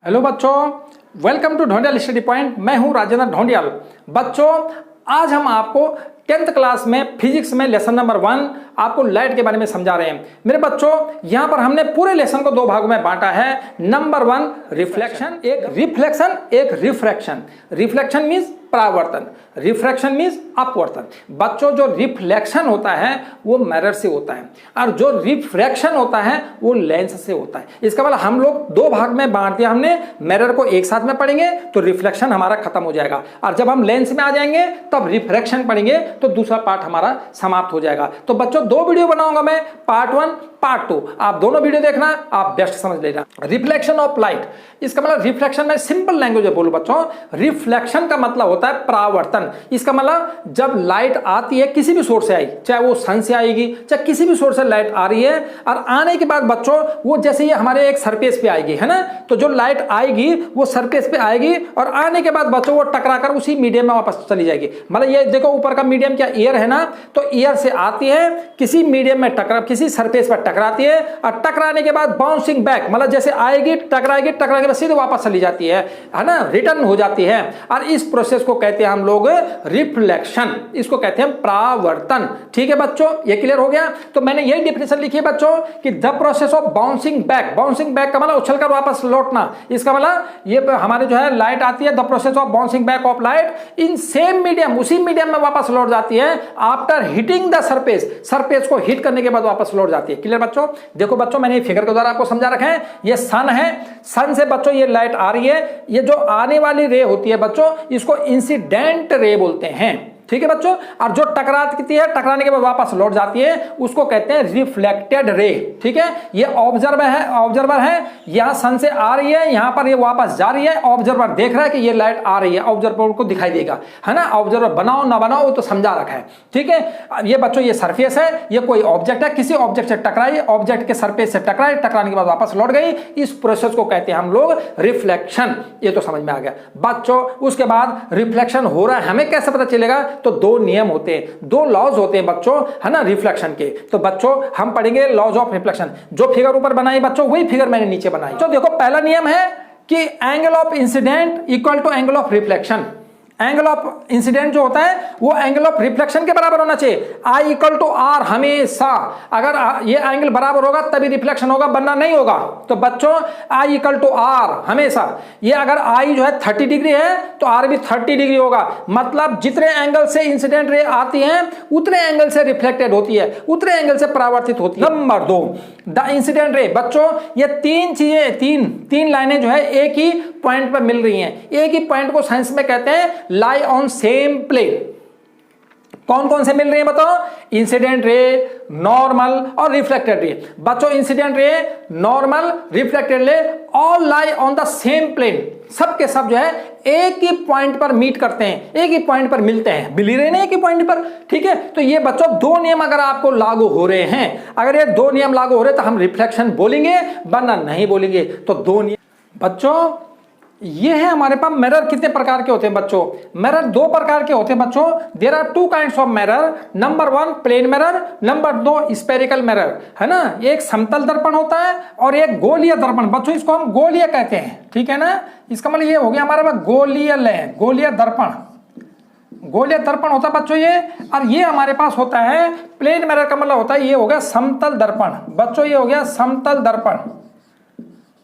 Hello बच्चों, welcome to Dhondiyal study point. मैं हूं राजेंद्र ढोंडियाल। बच्चों, आज हम आपको 10th क्लास में फिजिक्स में लेसन नंबर 1 आपको लाइट के बारे में समझा रहे हैं। मेरे बच्चों, यहां पर हमने पूरे लेसन को दो भागों में बांटा है। नंबर 1 रिफ्लेक्शन, एक रिफ्लेक्शन, एक रिफ्रैक्शन। रिफ्लेक्शन मीन्स परावर्तन, रिफ्रैक्शन मीन्स अपवर्तन। बच्चों, जो रिफ्लेक्शन होता है वो मिरर से होता है और जो रिफ्रैक्शन होता है वो लेंस से होता है। इसका मतलब हम लोग दो भाग में बांट दिया हमने। मिरर को एक साथ में पढ़ेंगे तो रिफ्लेक्शन हमारा खत्म हो जाएगा, और जब हम लेंस में आ जाएंगे तब रिफ्रैक्शन पढ़ेंगे तो दूसरा पार्ट हमारा समाप्त हो जाएगा। तो बच्चों, दो वीडियो बनाऊंगा मैं, पार्ट 1 पार्ट 2। आप दोनों वीडियो देखना, आप बेस्ट समझ लेना। रिफ्लेक्शन ऑफ लाइट, इसका मतलब रिफ्लेक्शन में सिंपल लैंग्वेज में बोलूं बच्चों, रिफ्लेक्शन का मतलब होता है परावर्तन। इसका मतलब जब लाइट आती है किसी भी सोर्स से आई, चाहे वो सन से आएगी, चाहे किसी भी सोर्स से लाइट आ रही है, और आने के बाद बच्चों वो जैसे ये हमारे एक सरफेस पे आएगी, है ना, तो जो लाइट आएगी वो सरफेस पे आएगी और आने के बाद बच्चों वो टकराकर उसी मीडियम में वापस चली जाएगी। मतलब ये देखो, ऊपर का मीडियम क्या एयर है ना, तो एयर से आती है, किसी मीडियम में किसी सरफेस पर टकराती है, और टकराने के बाद बाउंसिंग बैक, मतलब जैसे आएगी टकराएगी, टकराने के बाद सीधे वापस चली जाती है ना, रिटर्न हो जाती है। और इस प्रोसेस को कहते हैं हम लोग रिफ्लेक्शन, इसको कहते हैं परावर्तन। ठीक है बच्चों, ये क्लियर हो गया। तो मैंने यही डेफिनेशन लिखी है बच्चों कि the process of bouncing back, bouncing back का मतलब उछलकर वापस लौटना। इसका मतलब ये हमारे जो है लाइट आती है, the process of bouncing back of light in same medium, उसी मीडियम में वापस लौट जाती है after hitting the surface, surface को हिट करने के बाद वापस लौट जाती है। क्लियर बच्चों? देखो बच्चों, मैंने फिगर के द्वारा आपको समझा रखा है। ये सन है, सन से बच्चों ये लाइट आ रही है, ये जो आने वाली रे होती है बच्चों, इसको इंसिडेंट रे बोलते हैं। ठीक है बच्चों, और जो टकराती है, टकराने के बाद वापस लौट जाती है, उसको कहते हैं रिफ्लेक्टेड रे। ठीक है, ये ऑब्जर्वर है, यहां सन से आ रही है, यहां पर ये वापस जा रही है, ऑब्जर्वर देख रहा है कि ये लाइट आ रही है, ऑब्जर्वर को दिखाई देगा, है ना। ऑब्जर्वर बनाओ ना बनाओ वो तो समझा रखा है। ठीक है, ये बच्चों ये सरफेस है, ये कोई ऑब्जेक्ट है, किसी ऑब्जेक्ट से टकराई, ऑब्जेक्ट के सरफेस से टकराई, टकराने के बाद वापस लौट गई, इस प्रोसेस को कहते हैं हम लोग रिफ्लेक्शन। ये तो समझ में आ गया बच्चों। उसके बाद रिफ्लेक्शन हो रहा है, हमें कैसे पता चलेगा? तो दो नियम होते हैं, दो लॉज होते हैं बच्चों, है ना, रिफ्लेक्शन के। तो बच्चों हम पढ़ेंगे लॉज ऑफ रिफ्लेक्शन। जो फिगर ऊपर बनाई बच्चों वही फिगर मैंने नीचे बनाई। तो देखो, पहला नियम है कि angle of incident equal to angle of reflection. Angle of incident जो होता है वो एंगल ऑफ रिफ्लेक्शन के बराबर होना चाहिए। आई इक्वल टू आर हमेशा, अगर ये एंगल बराबर होगा तभी रिफ्लेक्शन होगा, वरना नहीं होगा। तो बच्चों आई इक्वल टू आर हमेशा, ये अगर आई जो है 30 डिग्री है तो आर भी 30 डिग्री होगा। मतलब जितने एंगल से इंसिडेंट रे आती है उतने एंगल से रिफ्लेक्टेड होती है, उतने एंगल से परावर्तित होती है। Number 2, the incident ray. बच्चों ये तीन चीजें, तीन लाइनें जो है एक ही पॉइंट पर मिल रही हैं। एक ही पॉइंट को साइंस में कहते हैं लाई ऑन सेम प्लेन। कौन कौन से मिल रहे हैं बताओ? इंसिडेंट रे, नॉर्मल और रिफ्लेक्टेड रे। बच्चों incident ray, normal, reflected ray all lie on the same plane. सब के सब जो है एक ही पॉइंट पर मीट करते हैं, एक ही पॉइंट पर मिलते हैं, मिल ही रहे हैं एक ही पॉइंट पर। ठीक है, तो ये बच्चों दो नियम अगर आपको लागू हो रहे हैं, अगर ये दो नियम लागू हो रहे हैं तो हम रिफ्लेक्शन बोलेंगे, वरना नहीं बोलेंगे। तो दो नियम बच्चों, ये है हमारे पास मिरर। कितने प्रकार के होते हैं बच्चों? मिरर दो प्रकार के होते हैं बच्चों। There are 2 kinds of mirror. Number 1 plane mirror, number 2 spherical mirror, है ना। एक समतल दर्पण होता है और एक गोलीय दर्पण। बच्चों इसको हम गोलीय कहते हैं, ठीक है ना। इसका मतलब ये हो गया हमारे पास गोलीय है, गोलीय दर्पण, गोलीय दर्पण होता है बच्चों ये। और ये हमारे पास होता है प्लेन मिरर का मतलब होता है, ये हो गया समतल दर्पण। बच्चों ये हो गया समतल दर्पण।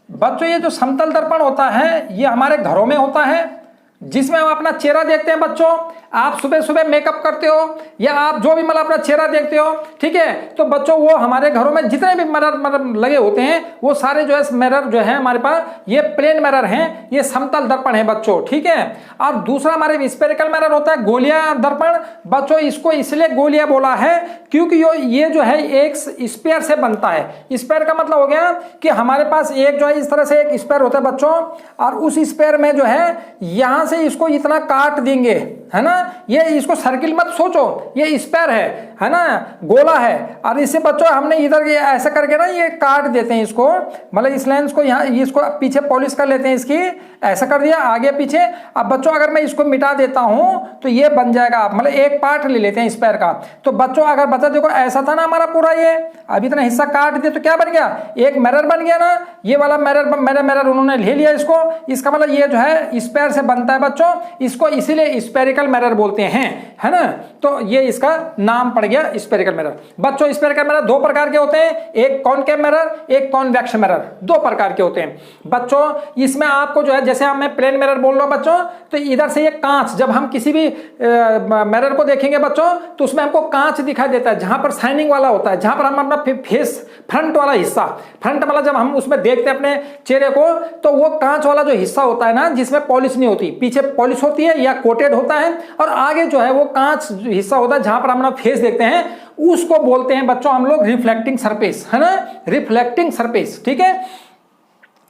बच्चों ये जो समतल दर्पण होता है ये हमारे घरों में होता है, जिसमें हम अपना चेहरा देखते हैं। बच्चों आप सुबह सुबह मेकअप करते हो या आप जो भी मतलब अपना चेहरा देखते हो, ठीक है, तो बच्चों वो हमारे घरों में जितने भी मिरर लगे होते हैं वो सारे जो है मिरर जो है हमारे पास ये प्लेन मिरर हैं, ये समतल दर्पण है बच्चों। ठीक है, और दूसरा हमारे स्फेरिकल मिरर होता है गोलीय दर्पण। बच्चों इसको इसलिए गोलीय बोला है क्योंकि ये जो है एक स्फीयर से बनता है। स्फीयर का मतलब हो गया कि हमारे पास एक जो है इस तरह से एक स्फीयर होता है बच्चों, और उस स्फीयर में जो है यहां यहां से इसको इतना काट देंगे, है ना, ये इसको सर्किल मत सोचो, ये स्क्वायर है ना, गोला है। और इससे बच्चों हमने इधर ये ऐसा करके ना ये काट देते हैं इसको, मतलब इस लेंस को यहाँ इसको पीछे पॉलिश कर लेते हैं इसकी, ऐसा कर दिया आगे पीछे। अब बच्चों अगर मैं इसको मिटा देता हूं तो ये बन जाएगा, मतलब एक पार्ट ले लेते हैं स्क्वायर का। तो बच्चों अगर बच्चा देखो ऐसा था ना हमारा पूरा, ये अब इतना हिस्सा काट दिया तो क्या बन गया, एक मिरर बन गया ना, ये वाला मिरर उन्होंने ले लिया इसको। इसका मतलब ये जो है स्क्वायर से बनता है बच्चों, इसको इसीलिए स्फेरिकल मिरर बोलते हैं, है ना। तो ये इसका नाम पड़ गया स्फेरिकल मिरर। बच्चों स्फेरिकल मिरर दो प्रकार के होते हैं, एक कॉनकेव मिरर, एक कॉन्वेक्स मिरर, दो प्रकार के होते हैं बच्चों। इसमें आपको जो है जैसे मैं प्लेन मिरर बोल रहा हूं बच्चों, तो इधर से ये कांच, जब हम किसी भी मिरर को देखेंगे बच्चों तो उसमें हमको कांच दिखाई देता है, जहां पर शाइनिंग वाला होता है, जहां पर हम अपना फेस फ्रंट वाला हिस्सा, फ्रंट वाला जब हम उसमें देखते हैं अपने चेहरे को, तो वो कांच वाला जो हिस्सा होता है ना, जिसमें पॉलिश नहीं होती, पीछे पॉलिश होती है या कोटेड होता है, और आगे जो है वो कांच हिस्सा होता है जहां पर हम अपना फेस देखते हैं, उसको बोलते हैं बच्चों हम लोग रिफ्लेक्टिंग सरफेस, है ना, रिफ्लेक्टिंग सरफेस। ठीक है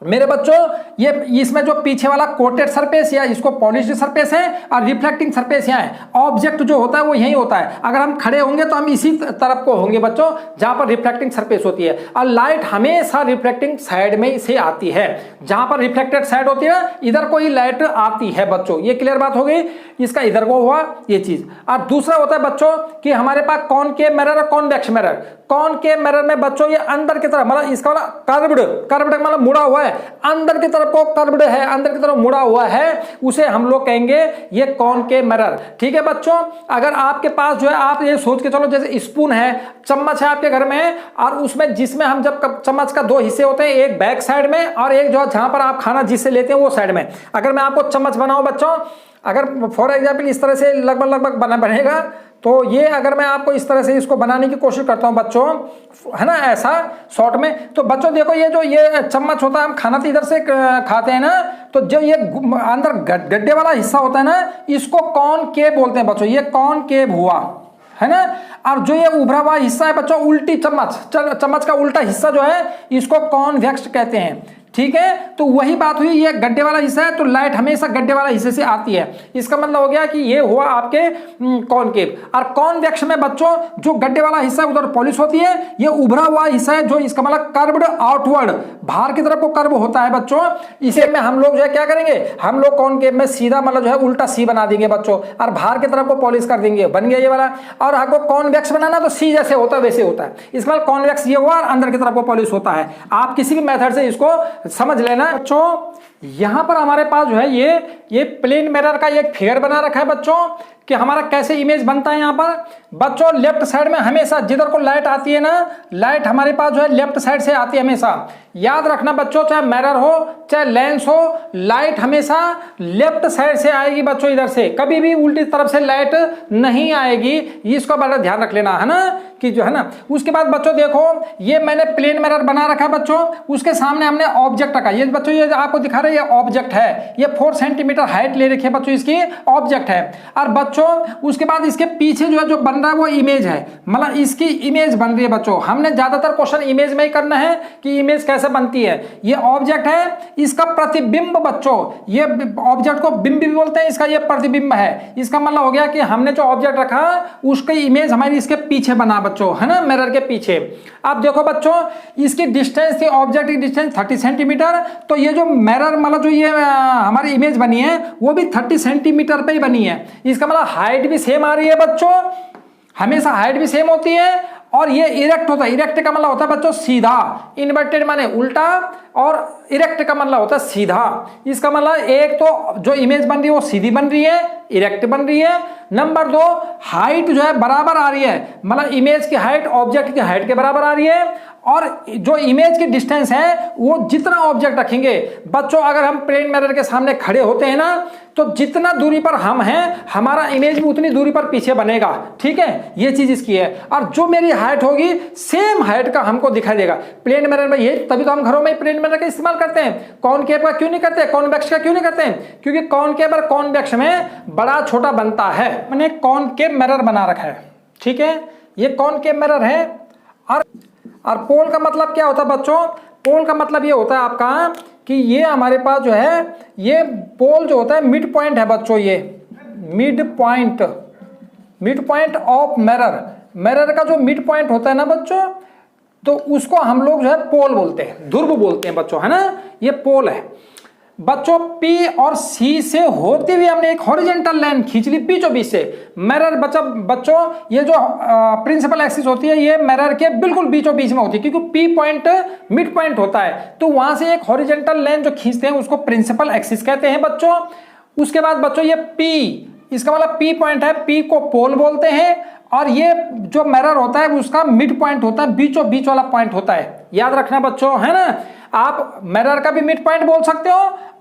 मेरे बच्चों, ये इसमें जो पीछे वाला कोटेड सरफेस या इसको पॉलिश्ड सरफेस है, और रिफ्लेक्टिंग सरफेस यहाँ है। ऑब्जेक्ट जो होता है वो यही होता है, अगर हम खड़े होंगे तो हम इसी तरफ को होंगे बच्चों जहां पर रिफ्लेक्टिंग सरफेस होती है। और लाइट हमेशा रिफ्लेक्टिंग साइड में से आती है, जहां पर रिफ्लेक्टेड साइड होती है इधर कोई लाइट आती है बच्चों। ये क्लियर बात हो गई, इसका इधर को हुआ ये चीज। और दूसरा होता है बच्चों कि हमारे पास कॉनकेव मिरर और कॉन्वेक्स मिरर। कॉनकेव मिरर में बच्चों ये अंदर की तरफ, मतलब इसका कर्व्ड मतलब मुड़ा हुआ है, अंदर की तरफ को कर्व्ड है, अंदर की तरफ मुड़ा हुआ है, उसे हम लोग कहेंगे ये कॉनकेव मिरर। ठीक है बच्चों, अगर आपके पास जो है, आप ये सोच के चलो जैसे स्पून है, चम्मच है आपके घर में, और उसमें जिसमें हम जब चम्मच का दो हिस्से होते हैं, एक बैक साइड में और एक जो जहां पर आप खाना जिससे लेते हैं वो साइड में। अगर मैं आपको चम्मच बनाऊं बच्चों, अगर फॉर एग्जाम्पल इस तरह से लगभग बनेगा, तो ये अगर मैं आपको इस तरह से इसको बनाने की कोशिश करता हूं बच्चों, है ना, ऐसा शॉर्ट में, तो बच्चों देखो ये जो ये चम्मच होता है, हम खाना तो इधर से खाते हैं ना, तो जो ये अंदर गड्ढे वाला हिस्सा होता है ना, इसको कॉनकेव बोलते हैं बच्चों, ये कॉनकेव हुआ, है ना। और जो ये उभरा हुआ हिस्सा है बच्चों, उल्टी चम्मच का उल्टा हिस्सा जो है, इसको कॉन्वेक्स कहते हैं। ठीक है, तो वही बात हुई, ये गड्ढे वाला हिस्सा है तो लाइट हमेशा गड्ढे वाला हिस्से से आती है। इसका मतलब हो गया कि ये हुआ आपके कॉनकेव। और कॉन्वेक्स में बच्चों जो गड्ढे वाला हिस्सा है उधर पॉलिश होती है, ये उभरा हुआ हिस्सा है जो इसका मतलब कर्व्ड आउटवर्ड, बाहर की तरफ को कर्व होता है बच्चों। इसे में हम लोग जो है क्या करेंगे, हम लोग कॉनकेव में सीधा मतलब जो है उल्टा सी बना देंगे बच्चों, और बाहर की तरफ को पॉलिश कर देंगे, बन गया ये वाला। और आपको कॉन्वेक्स बनाना तो सी जैसे होता है वैसे होता है, इसका मतलब कॉन्वेक्स ये हुआ और अंदर की तरफ को पॉलिश होता है। आप किसी भी मेथड से इसको समझ लेना बच्चों। यहां पर हमारे पास जो है ये प्लेन मिरर का एक फिगर बना रखा है बच्चों, कि हमारा कैसे इमेज बनता है। यहां पर बच्चों लेफ्ट साइड में हमेशा जिधर को लाइट आती है ना, लाइट हमारे पास जो है लेफ्ट साइड से आती है हमेशा। याद रखना बच्चों, चाहे मिरर हो चाहे लेंस हो, लाइट हमेशा लेफ्ट साइड से आएगी बच्चों, इधर से कभी भी उल्टी तरफ से लाइट नहीं आएगी, इसको बड़ा ध्यान रख लेना, है ना, कि जो है ना। उसके बाद बच्चों देखो, ये मैंने प्लेन मिरर बना रखा है बच्चों, उसके सामने हमने ऑब्जेक्ट रखा। ये बच्चों ये आपको दिखा रहे हैं, ये ऑब्जेक्ट है, ये 4 सेंटीमीटर हाइट ले रखी है बच्चों, इसकी ऑब्जेक्ट है। और बच्चों उसके बाद इसके पीछे जो है जो बन रहा है वो इमेज है, मतलब इसकी इमेज बन रही है बच्चों। हमने ज्यादातर क्वेश्चन इमेज में ही करना है कि इमेज कैसे बनती है। ये ऑब्जेक्ट है, इसका प्रतिबिंब बच्चों, ये ऑब्जेक्ट को बिंब भी बोलते हैं, इसका ये प्रतिबिंब है। इसका मतलब हो गया कि हमने जो ऑब्जेक्ट रखा उसकी इमेज हमारी इसके पीछे बना बच्चों, है ना, मिरर के पीछे। अब देखो बच्चों, इसकी डिस्टेंस थी, ऑब्जेक्ट की डिस्टेंस 30 सेंटीमीटर, तो ये जो मिरर मतलब जो ये हमारी इमेज बनी है वो भी 30 सेंटीमीटर पे ही बनी है। इसका मतलब हाइट भी सेम आ रही है बच्चों, हमेशा हाइट भी सेम होती है। और ये इरेक्ट होता है, इरेक्ट का मतलब होता है बच्चों सीधा, इन्वर्टेड माने उल्टा, और इरेक्ट का मतलब होता है सीधा। इसका मतलब एक तो जो इमेज बन रही है वो सीधी बन रही है, इरेक्ट बन रही है। नंबर 2, हाइट जो है बराबर आ रही है, मतलब इमेज की हाइट ऑब्जेक्ट की हाइट के बराबर आ रही है। और जो इमेज की डिस्टेंस है वो जितना ऑब्जेक्ट रखेंगे बच्चों, अगर हम प्लेन मिरर के सामने खड़े होते हैं ना, तो जितना दूरी पर हम हैं हमारा इमेज भी उतनी दूरी पर पीछे बनेगा। ठीक है, ये चीज इसकी है। और जो मेरी हाइट होगी सेम हाइट का हमको दिखाई देगा प्लेन मिरर में। ये तभी तो हम घरों में प्लेन मिरर का इस्तेमाल करते हैं, कॉनकेव का क्यों नहीं करते, कॉन्वेक्स का क्यों नहीं करते हैं, क्योंकि कॉनकेव और कॉन्वेक्स में बड़ा छोटा बनता है। मैंने कॉनकेव मिरर बना रखा है, ठीक है, ये कॉनकेव मिरर है। और पोल का मतलब क्या होता है बच्चों, पोल का मतलब ये होता है आपका कि ये हमारे पास जो है ये पोल जो होता है मिड पॉइंट है बच्चों, ये मिड पॉइंट ऑफ मिरर का जो मिड पॉइंट होता है ना बच्चों, तो उसको हम लोग जो है पोल बोलते हैं, ध्रुव बोलते हैं बच्चों, है ना, ये पोल है बच्चों। P और C से होते हुए हमने एक हॉरिजॉन्टल लाइन खींच ली बीचों बीच से। मिरर बच्चों ये जो प्रिंसिपल एक्सिस होती है ये मिरर के बिल्कुल बीचों बीच में होती है, क्योंकि P पॉइंट मिड पॉइंट होता है, तो वहां से एक हॉरिजॉन्टल लाइन जो खींचते हैं उसको प्रिंसिपल एक्सिस कहते हैं बच्चों। उसके बाद बच्चों ये P, इसका मतलब P पॉइंट है, P को पोल बोलते हैं, और ये जो मिरर होता है उसका मिड पॉइंट होता है, बीचों बीच वाला पॉइंट होता है, याद रखना बच्चों, है ना। आप मिरर का भी मिड पॉइंट बोल सकते हो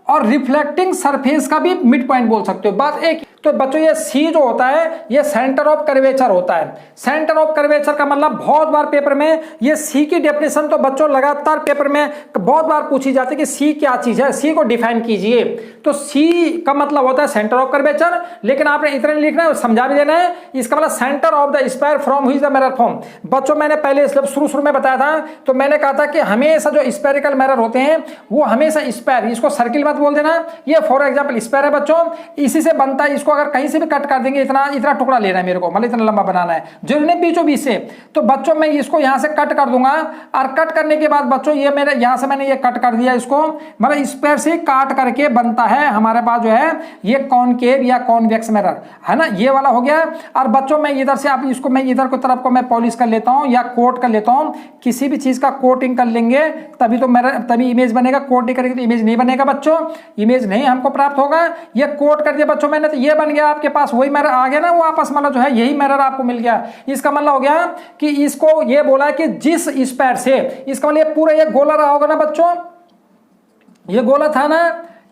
और रिफ्लेक्टिंग सरफेस का भी मिड पॉइंट बोल सकते हो, बात एक। तो बच्चों ये सी जो होता है ये सेंटर ऑफ कर्वेचर होता है। सेंटर ऑफ कर्वेचर का मतलब बहुत बार पेपर में ये सी की डेफिनेशन तो बच्चों लगातार पेपर में बहुत बार पूछी जाती है कि सी क्या चीज है, सी को डिफाइन कीजिए। तो सी का मतलब होता है सेंटर ऑफ कर्वेचर, लेकिन आपने इतना नहीं लिखना है, समझा भी देना है। इसका मतलब centre of the sphere from which the mirror form. बच्चों मैंने पहले शुरू में बताया था, तो मैंने कहा था कि हमेशा जो स्फेरिकल मिरर होते हैं वो हमेशा स्फीयर, इसको सर्किल मत बोल देना, ये फॉर एग्जाम्पल स्फीयर है बच्चों, इसी से बनता है। इसको अगर कहीं से भी कट कर देंगे, इतना टुकड़ा लेना है मेरे को, मतलब इतना लंबा बनाना है, जरूरी नहीं बीचों बीच से। तो बच्चों मैं इसको यहां से कट कर दूंगा, और कट करने के बाद बच्चों ये मेरे यहां से मैंने ये कट कर दिया इसको, मतलब स्फीयर से काट करके बनता है हमारे पास जो है ये कॉनकेव या कॉन्वेक्स मिरर, है ना, ये वाला हो गया। और बच्चों मैं इधर से आप इसको मैं इधर की तरफ को मैं पॉलिश कर लेता हूं या कोट कर लेता हूं, किसी भी चीज का कोटिंग कर लेंगे तभी तो मिरर, तभी इमेज बनेगा, कोट नहीं करेंगे तो इमेज नहीं बनेगा बच्चों, इमेज नहीं हमको प्राप्त होगा। ये कोट कर दिया बच्चों मैंने, तो ये बन गया आपके पास, वही मिरर आ गया ना, वो आपस मतलब जो है यही मिरर आपको मिल गया। इसका मतलब हो गया कि इसको ये बोला कि जिस स्फीयर से, इसका मतलब ये पूरा ये गोला रहा होगा ना बच्चों, ये गोला था ना,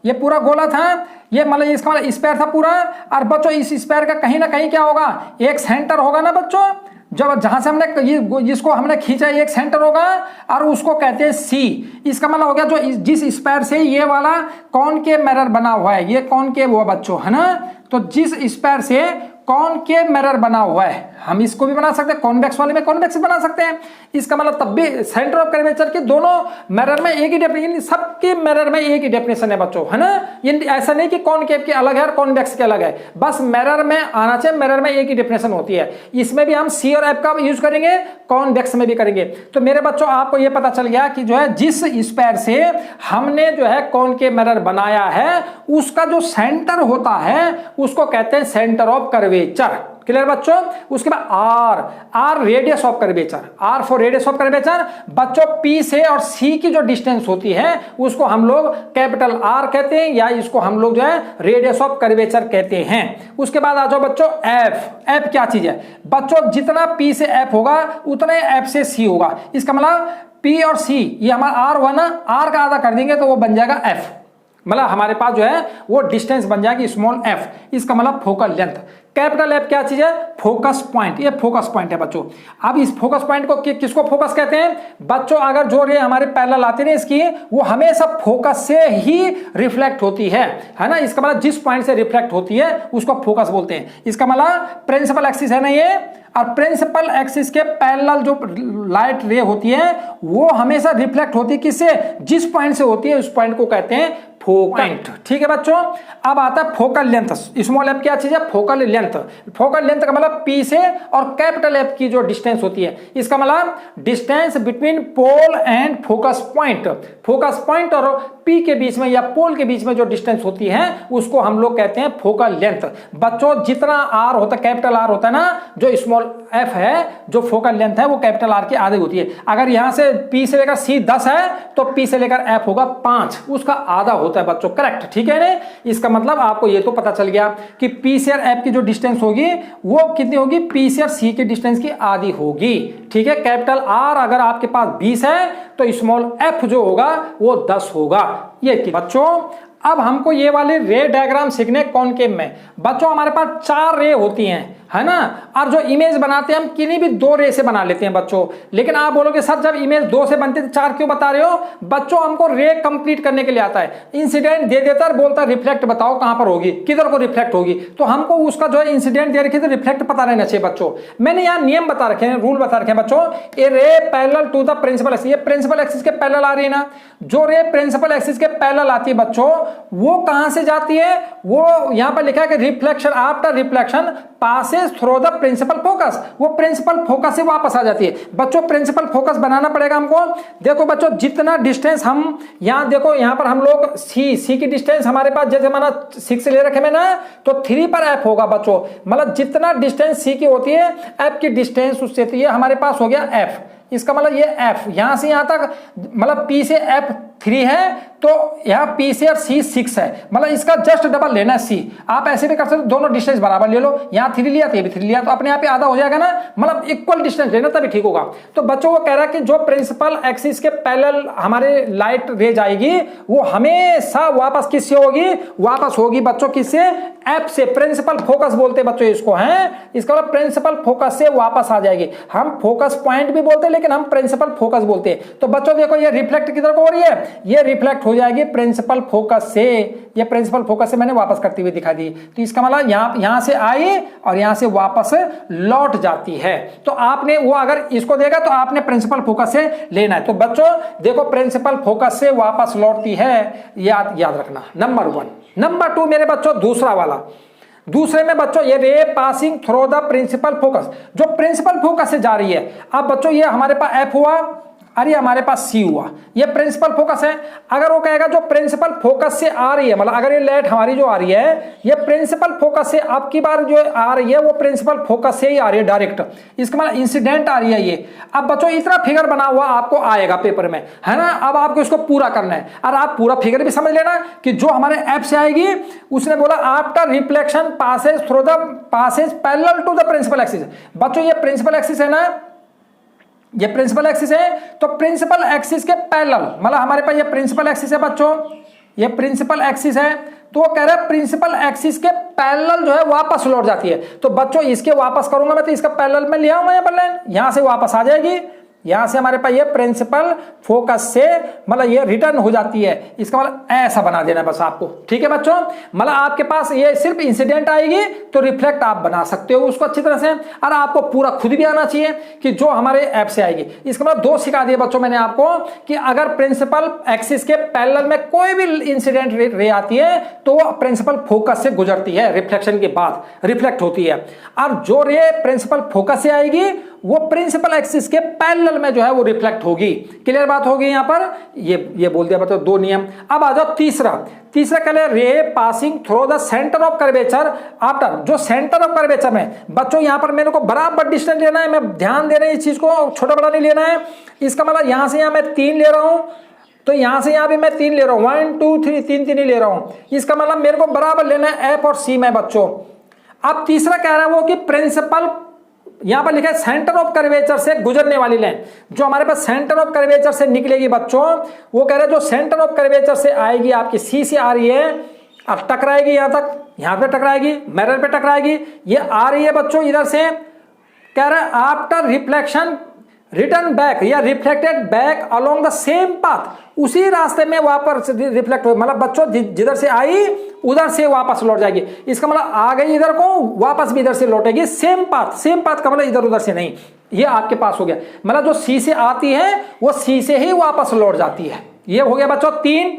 ये पूरा गोला था, ये मतलब इसका मतलब स्फीयर था पूरा। और बच्चों इस स्फीयर का कहीं ना कहीं क्या होगा, एक सेंटर होगा ना बच्चों, जब जहां से हमने इसको हमने खींचा एक सेंटर होगा, और उसको कहते हैं सी। इसका मतलब हो गया जो जिस स्फीयर से ये वाला कॉनकेव मिरर बना हुआ है, ये कॉनकेव हुआ बच्चों, है ना। तो जिस स्फीयर से कॉनकेव मिरर बना हुआ है, हम इसको भी बना सकते हैं, कॉन्वेक्स वाले में कॉन्वेक्स बना सकते हैं। इसका मतलब तब भी सेंटर ऑफ कर्वेचर के दोनों मिरर में एक ही डेफिनेशन, सबके मिरर में एक ही डेफिनेशन है बच्चों, है ना। ये ऐसा नहीं कि कॉनकेव के अलग है और कॉन्वेक्स के अलग है, बस मिरर में आना चाहिए, मिरर में एक ही डेफिनेशन होती है। इसमें भी हम सी और एफ का यूज करेंगे, कॉन्वेक्स में भी करेंगे। तो मेरे बच्चों आपको यह पता चल गया कि जो है जिस स्फीयर से हमने जो है कॉनकेव मिरर बनाया है उसका जो सेंटर होता है उसको कहते हैं सेंटर ऑफ कर्वेचर। क्लियर बच्चों। उसके बाद R radius of curvature, R for radius of curvature. बच्चों पी से और सी की जो डिस्टेंस होती है उसको हम लोग कैपिटल आर कहते हैं, या इसको हम लोग जो है रेडियस ऑफ कर्वेचर कहते हैं। उसके बाद आ जाओ बच्चों एफ। एफ क्या चीज है बच्चों, जितना पी से एफ होगा उतना एफ से सी होगा। इसका मतलब पी और सी ये हमारा आर हुआ ना, आर का आधा कर देंगे तो वो बन जाएगा एफ, मतलब हमारे पास जो है वो डिस्टेंस बन जाएगी स्मॉल एफ। इसका मतलब फोकल लेंथ। कैपिटल एफ क्या चीज है, फोकस पॉइंट, ये फोकस पॉइंट है बच्चों। अब इस फोकस पॉइंट को किसको फोकस कहते हैं बच्चों, अगर जो रे हमारे पैरेलल आती है इसकी वो हमेशा फोकस से ही रिफ्लेक्ट होती है ना। इसका मतलब जिस पॉइंट से रिफ्लेक्ट होती है उसको फोकस बोलते हैं। इसका मतलब प्रिंसिपल एक्सिस है ना ये, और प्रिंसिपल एक्सिस के पैरेलल जो लाइट रे होती है वो हमेशा रिफ्लेक्ट होती है किससे, जिस पॉइंट से होती है उस पॉइंट को कहते हैं फोकल। ठीक है बच्चों। अब आता है फोकल लेंथ। स्मॉल एफ क्या चीज है, फोकल लेंथ। फोकल लेंथ का मतलब पी से और कैपिटल एफ की जो डिस्टेंस होती है, इसका मतलब distance between pole and focus point. Focus point और पी के बीच में या पोल के बीच में जो डिस्टेंस होती है उसको हम लोग कहते हैं फोकल लेंथ। बच्चों जितना आर होता है, कैपिटल आर होता है ना, जो स्मॉल एफ है, जो फोकल लेंथ है वो कैपिटल आर की आधी होती है। अगर यहां से पी से लेकर सी 10 है तो पी से लेकर एफ होगा 5, उसका आधा होता है बच्चों। करेक्ट, ठीक है ना। इसका मतलब आपको ये तो पता चल गया कि पी से और एफ की जो डिस्टेंस होगी वो कितनी होगी, पी से और सी की डिस्टेंस की आधी होगी। ठीक है। कैपिटल आर अगर आपके पास 20 है तो स्मॉल एफ जो होगा वो 10 होगा। ये बच्चों अब हमको ये वाले रे डायग्राम सीखने कॉनकेव में। बच्चों हमारे पास 4 रे होती हैं, है ना। और जो इमेज बनाते हैं हम किन्हीं भी दो रे से बना लेते हैं बच्चों। लेकिन आप बोलोगे सर जब इमेज दो से बनते थे चार क्यों बता रहे हो? बच्चों हमको रे कंप्लीट करने के लिए आता है। इंसिडेंट दे देता है, बोलता रिफ्लेक्ट बताओ कहां पर होगी, किधर को रिफ्लेक्ट होगी, तो हमको उसका जो है इंसिडेंट दे रखी तो रिफ्लेक्ट पता रहना चाहिए बच्चों। मैंने यहाँ नियम बता रखे हैं, रूल बता रखे हैं बच्चों। A ray parallel to the principal axis, ये प्रिंसिपल एक्सिस के पैरेलल आ रही है ना। जो रे प्रिंसिपल एक्सिस के पैरेलल आती है बच्चों वो कहां से जाती है? वो यहां पर लिखा है कि reflection after reflection passes through the principal focus, वो प्रिंसिपल फोकस से वापस आ जाती है। बच्चों प्रिंसिपल फोकस बनाना पड़ेगा हमको। देखो बच्चों जितना डिस्टेंस हम यहां देखो, यहां पर हम लोग सी की डिस्टेंस हमारे पास जैसे माना 6 ले रखे मैंने, तो 3 पर एफ होगा बच्चों। मतलब जितना डिस्टेंस सी की होती है एफ की डिस्टेंस उससे, तो ये हमारे पास हो गया एफ। इसका मतलब ये एफ यहां से यहां तक, मतलब पी से एफ 3 है तो यहां पी से और सी 6 है, मतलब इसका जस्ट डबल लेना है सी। आप ऐसे भी कर सकते हो, दोनों डिस्टेंस बराबर ले लो, यहां 3 लिया तो ये भी 3 लिया, तो अपने आप ही आधा हो जाएगा ना, मतलब इक्वल डिस्टेंस लेना तभी ठीक होगा। तो बच्चों वो कह रहा है कि जो प्रिंसिपल एक्सिस के पैरेलल हमारे लाइट रे जाएगी वो हमेशा वापस किससे होगी? वापस होगी बच्चों किससे? एफ से। प्रिंसिपल फोकस बोलते हैं बच्चों इसको, है इसका मतलब प्रिंसिपल फोकस से वापस आ जाएगी। हम फोकस पॉइंट भी बोलते हैं लेकिन हम प्रिंसिपल फोकस बोलते हैं। तो बच्चों देखो ये रिफ्लेक्ट किधर को हो रही है? ये रिफ्लेक्ट हो जाएगी प्रिंसिपल फोकस से। ये प्रिंसिपल फोकस से मैंने वापस करती हुई दिखा दी, तो इसका मतलब यहां से आई और यहां से वापस लौट जाती है। तो आपने वो अगर इसको देगा तो आपने प्रिंसिपल फोकस से लेना है। तो बच्चों देखो प्रिंसिपल फोकस से वापस लौटती है, याद रखना। नंबर 1। नंबर 2 मेरे बच्चों दूसरा वाला, दूसरे में बच्चों ये ray passing through the principal focus, जो प्रिंसिपल फोकस से जा रही है। अब बच्चों ये हमारे पास एफ हुआ और ये हमारे पास सी हुआ, ये प्रिंसिपल फोकस है। अगर वो कहेगा जो प्रिंसिपल फोकस से आ रही है, मतलब अगर ये लाइट हमारी जो आ रही है ये प्रिंसिपल फोकस से, अब की बार जो आ रही है वो प्रिंसिपल फोकस से ही आ रही है डायरेक्ट, इसका मतलब इंसिडेंट आ रही है ये। अब बच्चों इतना फिगर बना हुआ आपको आएगा पेपर में, है ना। अब आपको इसको पूरा करना है और आप पूरा फिगर भी समझ लेना कि जो हमारे एफ से आएगी उसने बोला after reflection passes through the passes parallel to the principal axis. बच्चों ये प्रिंसिपल एक्सिस है ना, ये प्रिंसिपल एक्सिस है, तो प्रिंसिपल एक्सिस के पैरेलल, मतलब हमारे पास ये प्रिंसिपल एक्सिस है बच्चों, ये प्रिंसिपल एक्सिस है, तो वो कह रहा है प्रिंसिपल एक्सिस के पैरेलल जो है वापस लौट जाती है। तो बच्चों इसके वापस करूंगा मैं तो इसका पैरेलल में ले आऊंगा यहाँ पर लाइन, यहां से वापस आ जाएगी, यहां से हमारे पास ये प्रिंसिपल फोकस से मतलब ये रिटर्न हो जाती है। इसका मतलब ऐसा बना देना बस आपको, ठीक है बच्चों। मतलब आपके पास ये सिर्फ इंसिडेंट आएगी तो रिफ्लेक्ट आप बना सकते हो उसको अच्छी तरह से, और आपको पूरा खुद भी आना चाहिए कि जो हमारे ऐप से आएगी। इसका मतलब 2 सिखा दिए बच्चों मैंने आपको कि अगर प्रिंसिपल एक्सिस के पैरेलल में कोई भी इंसिडेंट रे आती है तो वो प्रिंसिपल फोकस से गुजरती है, रिफ्लेक्शन के बाद रिफ्लेक्ट होती है। और जो रे प्रिंसिपल फोकस से आएगी वो प्रिंसिपल एक्सिस के पैरेलल में जो है वो रिफ्लेक्ट होगी। क्लियर बात होगी यहाँ पर, ये बोल दिया बताओ 2 नियम। अब आ जाओ तीसरा कह ले रे passing through the centre of curvature after, जो सेंटर ऑफ कर्वेचर में बच्चों यहाँ पर मेरे को बराबर डिस्टेंस लेना है, मैं ध्यान दे रहे हैं इस चीज को, छोटा बड़ा नहीं लेना है। इसका मतलब यहां से यहां मैं 3 ले रहा हूं तो यहां से यहां भी मैं 3 ले रहा हूं, 1 2 3 3 ही ले रहा हूं। इसका मतलब मेरे को बराबर लेना है एफ और सी में बच्चों। अब तीसरा कह रहा है वो कि प्रिंसिपल, यहां पर लिखा है सेंटर ऑफ कर्वेचर से गुजरने वाली लाइन, जो हमारे पास सेंटर ऑफ कर्वेचर से निकलेगी बच्चों, वो कह रहे हैं जो सेंटर ऑफ कर्वेचर से आएगी आपकी सी से आ रही है, अब टकराएगी यहां तक, यहां पे टकराएगी, मिरर पे टकराएगी, ये आ रही है बच्चों इधर से, कह रहा है आफ्टर रिफ्लेक्शन रिटर्न बैक या reflected back along the same path, उसी रास्ते में वापस रिफ्लेक्ट हो, मतलब बच्चों जिधर से आई उधर से वापस लौट जाएगी। इसका मतलब आ गई इधर को वापस भी इधर से लौटेगी, सेम पाथ का मतलब इधर उधर से नहीं। ये आपके पास हो गया, मतलब जो सी से आती है वो सी से ही वापस लौट जाती है। ये हो गया बच्चों 3।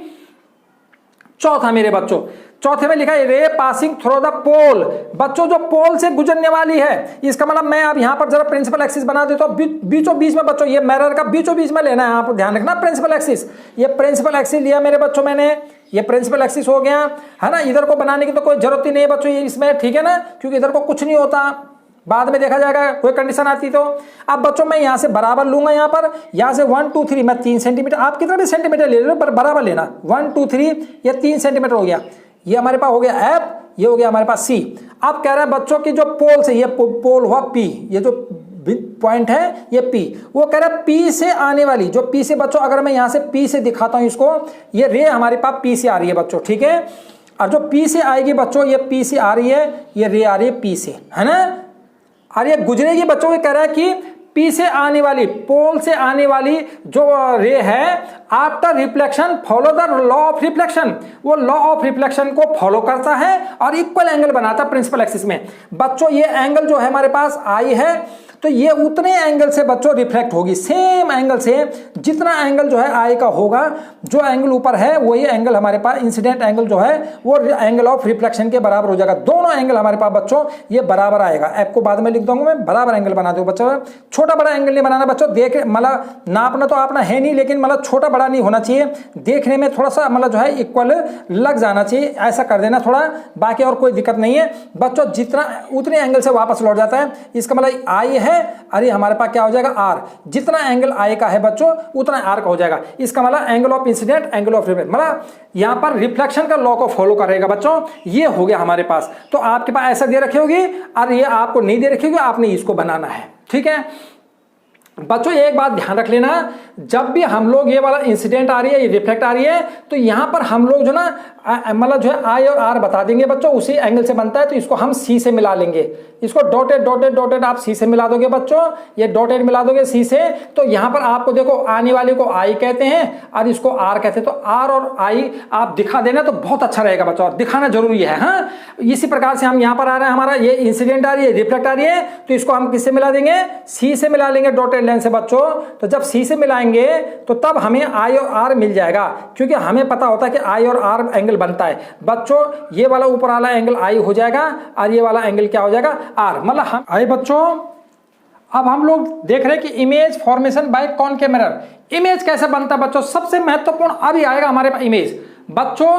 चौथा मेरे बच्चों, चौथे में लिखा है रे पासिंग थ्रू द पोल, बच्चों जो पोल से गुजरने वाली है। इसका मतलब मैं अब यहां पर जरा प्रिंसिपल एक्सिस बना देता हूं, बीचों बीच में बच्चों, ये मिरर का बीचों बीच में लेना है, आप ध्यान रखना प्रिंसिपल एक्सिस। ये प्रिंसिपल एक्सिस लिया मेरे बच्चों मैंने, ये प्रिंसिपल एक्सिस हो गया, है ना। इधर को बनाने की तो कोई जरूरत ही नहीं है बच्चों इसमें, ठीक है ना, क्योंकि इधर को कुछ नहीं होता, बाद में देखा जाएगा कोई कंडीशन आती तो। अब बच्चों मैं यहां से बराबर लूंगा, यहां पर यहां से 1 2 3 मैं 3 सेंटीमीटर, आप कितना भी सेंटीमीटर ले लो पर बराबर लेना, 1 2 3 ये 3 सेंटीमीटर हो गया। ये हमारे पास हो गया एफ, ये हो गया हमारे पास सी। अब कह रहा है बच्चों की जो पोल से, ये पोल हुआ पी, ये जो पॉइंट है ये पी, वो कह रहा है पी से आने वाली, जो पी से बच्चों अगर मैं यहां से पी से दिखाता हूं इसको, ये रे हमारे पास पी से आ रही है बच्चों, ठीक है। और जो पी से आएगी बच्चों, ये पी से आ रही है, ये रे आ रही है पी से, है ना। और ये गुजरेगी बच्चों को कह रहा है कि पी से आने वाली, पोल से आने वाली जो रे है, after reflection follow the law of reflection, वो लॉ ऑफ रिफ्लेक्शन को फॉलो करता है और इक्वल एंगल बनाता है प्रिंसिपल एक्सिस में। बच्चों ये एंगल जो है हमारे पास आई है, तो ये उतने एंगल से बच्चों रिफ्लेक्ट होगी, सेम एंगल से जितना एंगल जो है आई का होगा, जो एंगल ऊपर है वही एंगल हमारे पास इंसिडेंट एंगल जो है वो एंगल ऑफ रिफ्लेक्शन के बराबर हो जाएगा। दोनों एंगल हमारे पास बच्चों ये बराबर आएगा। एफ को बाद में लिख दूंगा मैं, बराबर एंगल बना दो बच्चों। छोटा बड़ा एंगल नहीं बनाना बच्चों, देख मतलब नापना तो आपना है नहीं, लेकिन मतलब छोटा बड़ा नहीं होना चाहिए, देखने में थोड़ा सा मतलब जो है इक्वल लग जाना चाहिए, ऐसा कर देना थोड़ा, बाकी और कोई दिक्कत नहीं है बच्चों। जितना उतने एंगल से वापस लौट जाता है, इसका मतलब आई है, अरे हमारे पास क्या हो जाएगा आर, जितना एंगल आई का है बच्चों उतना आर का हो जाएगा। इसका मतलब angle of incident, angle of reflection, मतलब यहां पर रिफ्लेक्शन का लॉ को फॉलो करेगा बच्चों। ये हो गया हमारे पास। तो आपके पास ऐसा दे रखी होगी और ये आपको नहीं दे रखी होगी, आपने इसको बनाना है, ठीक है बच्चों। एक बात ध्यान रख लेना, जब भी हम लोग ये वाला इंसिडेंट आ रही है, ये रिफ्लेक्ट आ रही है, तो यहां पर हम लोग जो ना मतलब जो है आई और आर बता देंगे बच्चों, उसी एंगल से बनता है, तो इसको हम सी से मिला लेंगे। इसको डॉटेड डॉटेड डॉटेड आप सी से मिला दोगे बच्चों, ये डॉटेड मिला दोगे सी से, तो यहां पर आपको देखो आने वाले को आई कहते हैं और इसको आर कहते हैं, तो आर और आई आप दिखा देना तो बहुत अच्छा रहेगा बच्चों, और दिखाना जरूरी है। हाँ, इसी प्रकार से हम यहां पर आ रहे हैं, हमारा ये इंसिडेंट आ रही है, रिफ्लेक्ट आ रही है, तो इसको हम किससे मिला देंगे, सी से मिला लेंगे डॉटेड लाइन से बच्चों। तो जब सी से मिलाएंगे तो तब हमें आई और आर मिल जाएगा, क्योंकि हमें पता होता है कि आई और आर एंगल बनता है बच्चों। ये वाला ऊपर वाला एंगल आई हो जाएगा और ये वाला एंगल क्या हो जाएगा आर, मतलब हम आए बच्चों। अब हम लोग देख रहे हैं कि image formation by concave mirror, image कैसे बनता है बच्चों, सबसे महत्वपूर्ण अभी आएगा हमारे पास इमेज बच्चों।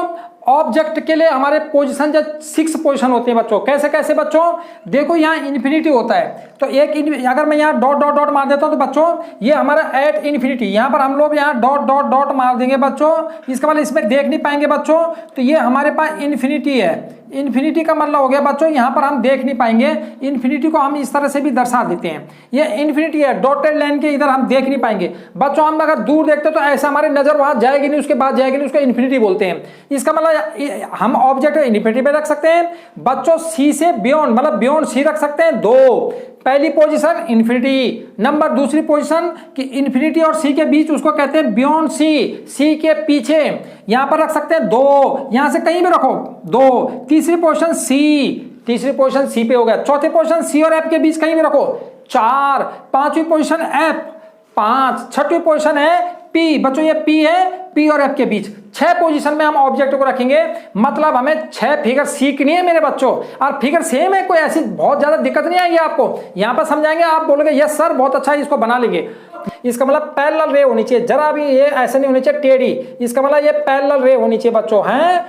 ऑब्जेक्ट के लिए हमारे पोजीशन जो 6 पोजीशन होते हैं बच्चों, कैसे कैसे बच्चों, देखो यहाँ इन्फिनिटी होता है, तो एक अगर मैं यहाँ डॉट डॉट डॉट मार देता हूँ तो बच्चों ये हमारा एट इन्फिनिटी, यहाँ पर हम लोग यहाँ डॉट डॉट डॉट मार देंगे बच्चों, इसका मतलब इसमें देख नहीं पाएंगे बच्चों, तो ये हमारे पास इन्फिनिटी है। इन्फिनिटी का मतलब हो गया बच्चों यहाँ पर हम देख नहीं पाएंगे, इन्फिनिटी को हम इस तरह से भी दर्शा देते हैं, ये इन्फिनिटी है, डॉटेड लाइन के इधर हम देख नहीं पाएंगे बच्चों। हम अगर दूर देखते तो ऐसा हमारी नजर वहां जाएगी नहीं, उसके बाद जाएगी नहीं, उसको इन्फिनिटी बोलते हैं। इसका मतलब हम ऑब्जेक्ट इन्फिनिटी पे रख सकते हैं बच्चों, सी से बियॉन्ड मतलब बियॉन्ड सी रख सकते हैं, दो पहली पोजीशन इन्फिनिटी, नंबर दूसरी पोजीशन कि इन्फिनिटी और सी के बीच उसको कहते हैं बियॉन्ड सी, सी के पीछे यहां पर रख सकते हैं दो, यहां से कहीं भी रखो दो, तीसरी पोजीशन सी, तीसरी पोजीशन सी पे हो गया, चौथी पोजीशन सी और एफ के बीच कहीं भी रखो चार, पांचवी पोजीशन एफ 5, छठवीं पोजीशन है पी बच्चों, ये पी है, पी और एफ के बीच 6 पोजीशन में हम ऑब्जेक्ट को रखेंगे, मतलब हमें 6 फिगर सीखनी है मेरे बच्चों, और फिगर सेम है, कोई ऐसी बहुत ज्यादा दिक्कत नहीं आएगी आपको, यहां पर समझाएंगे आप बोलोगे यस सर बहुत अच्छा है, इसको बना लेंगे। इसका मतलब पैरेलल रे होनी चाहिए, जरा भी ये ऐसे नहीं होनी चाहिए टेढ़ी, इसका मतलब ये पैरेलल रे होनी चाहिए बच्चों, हैं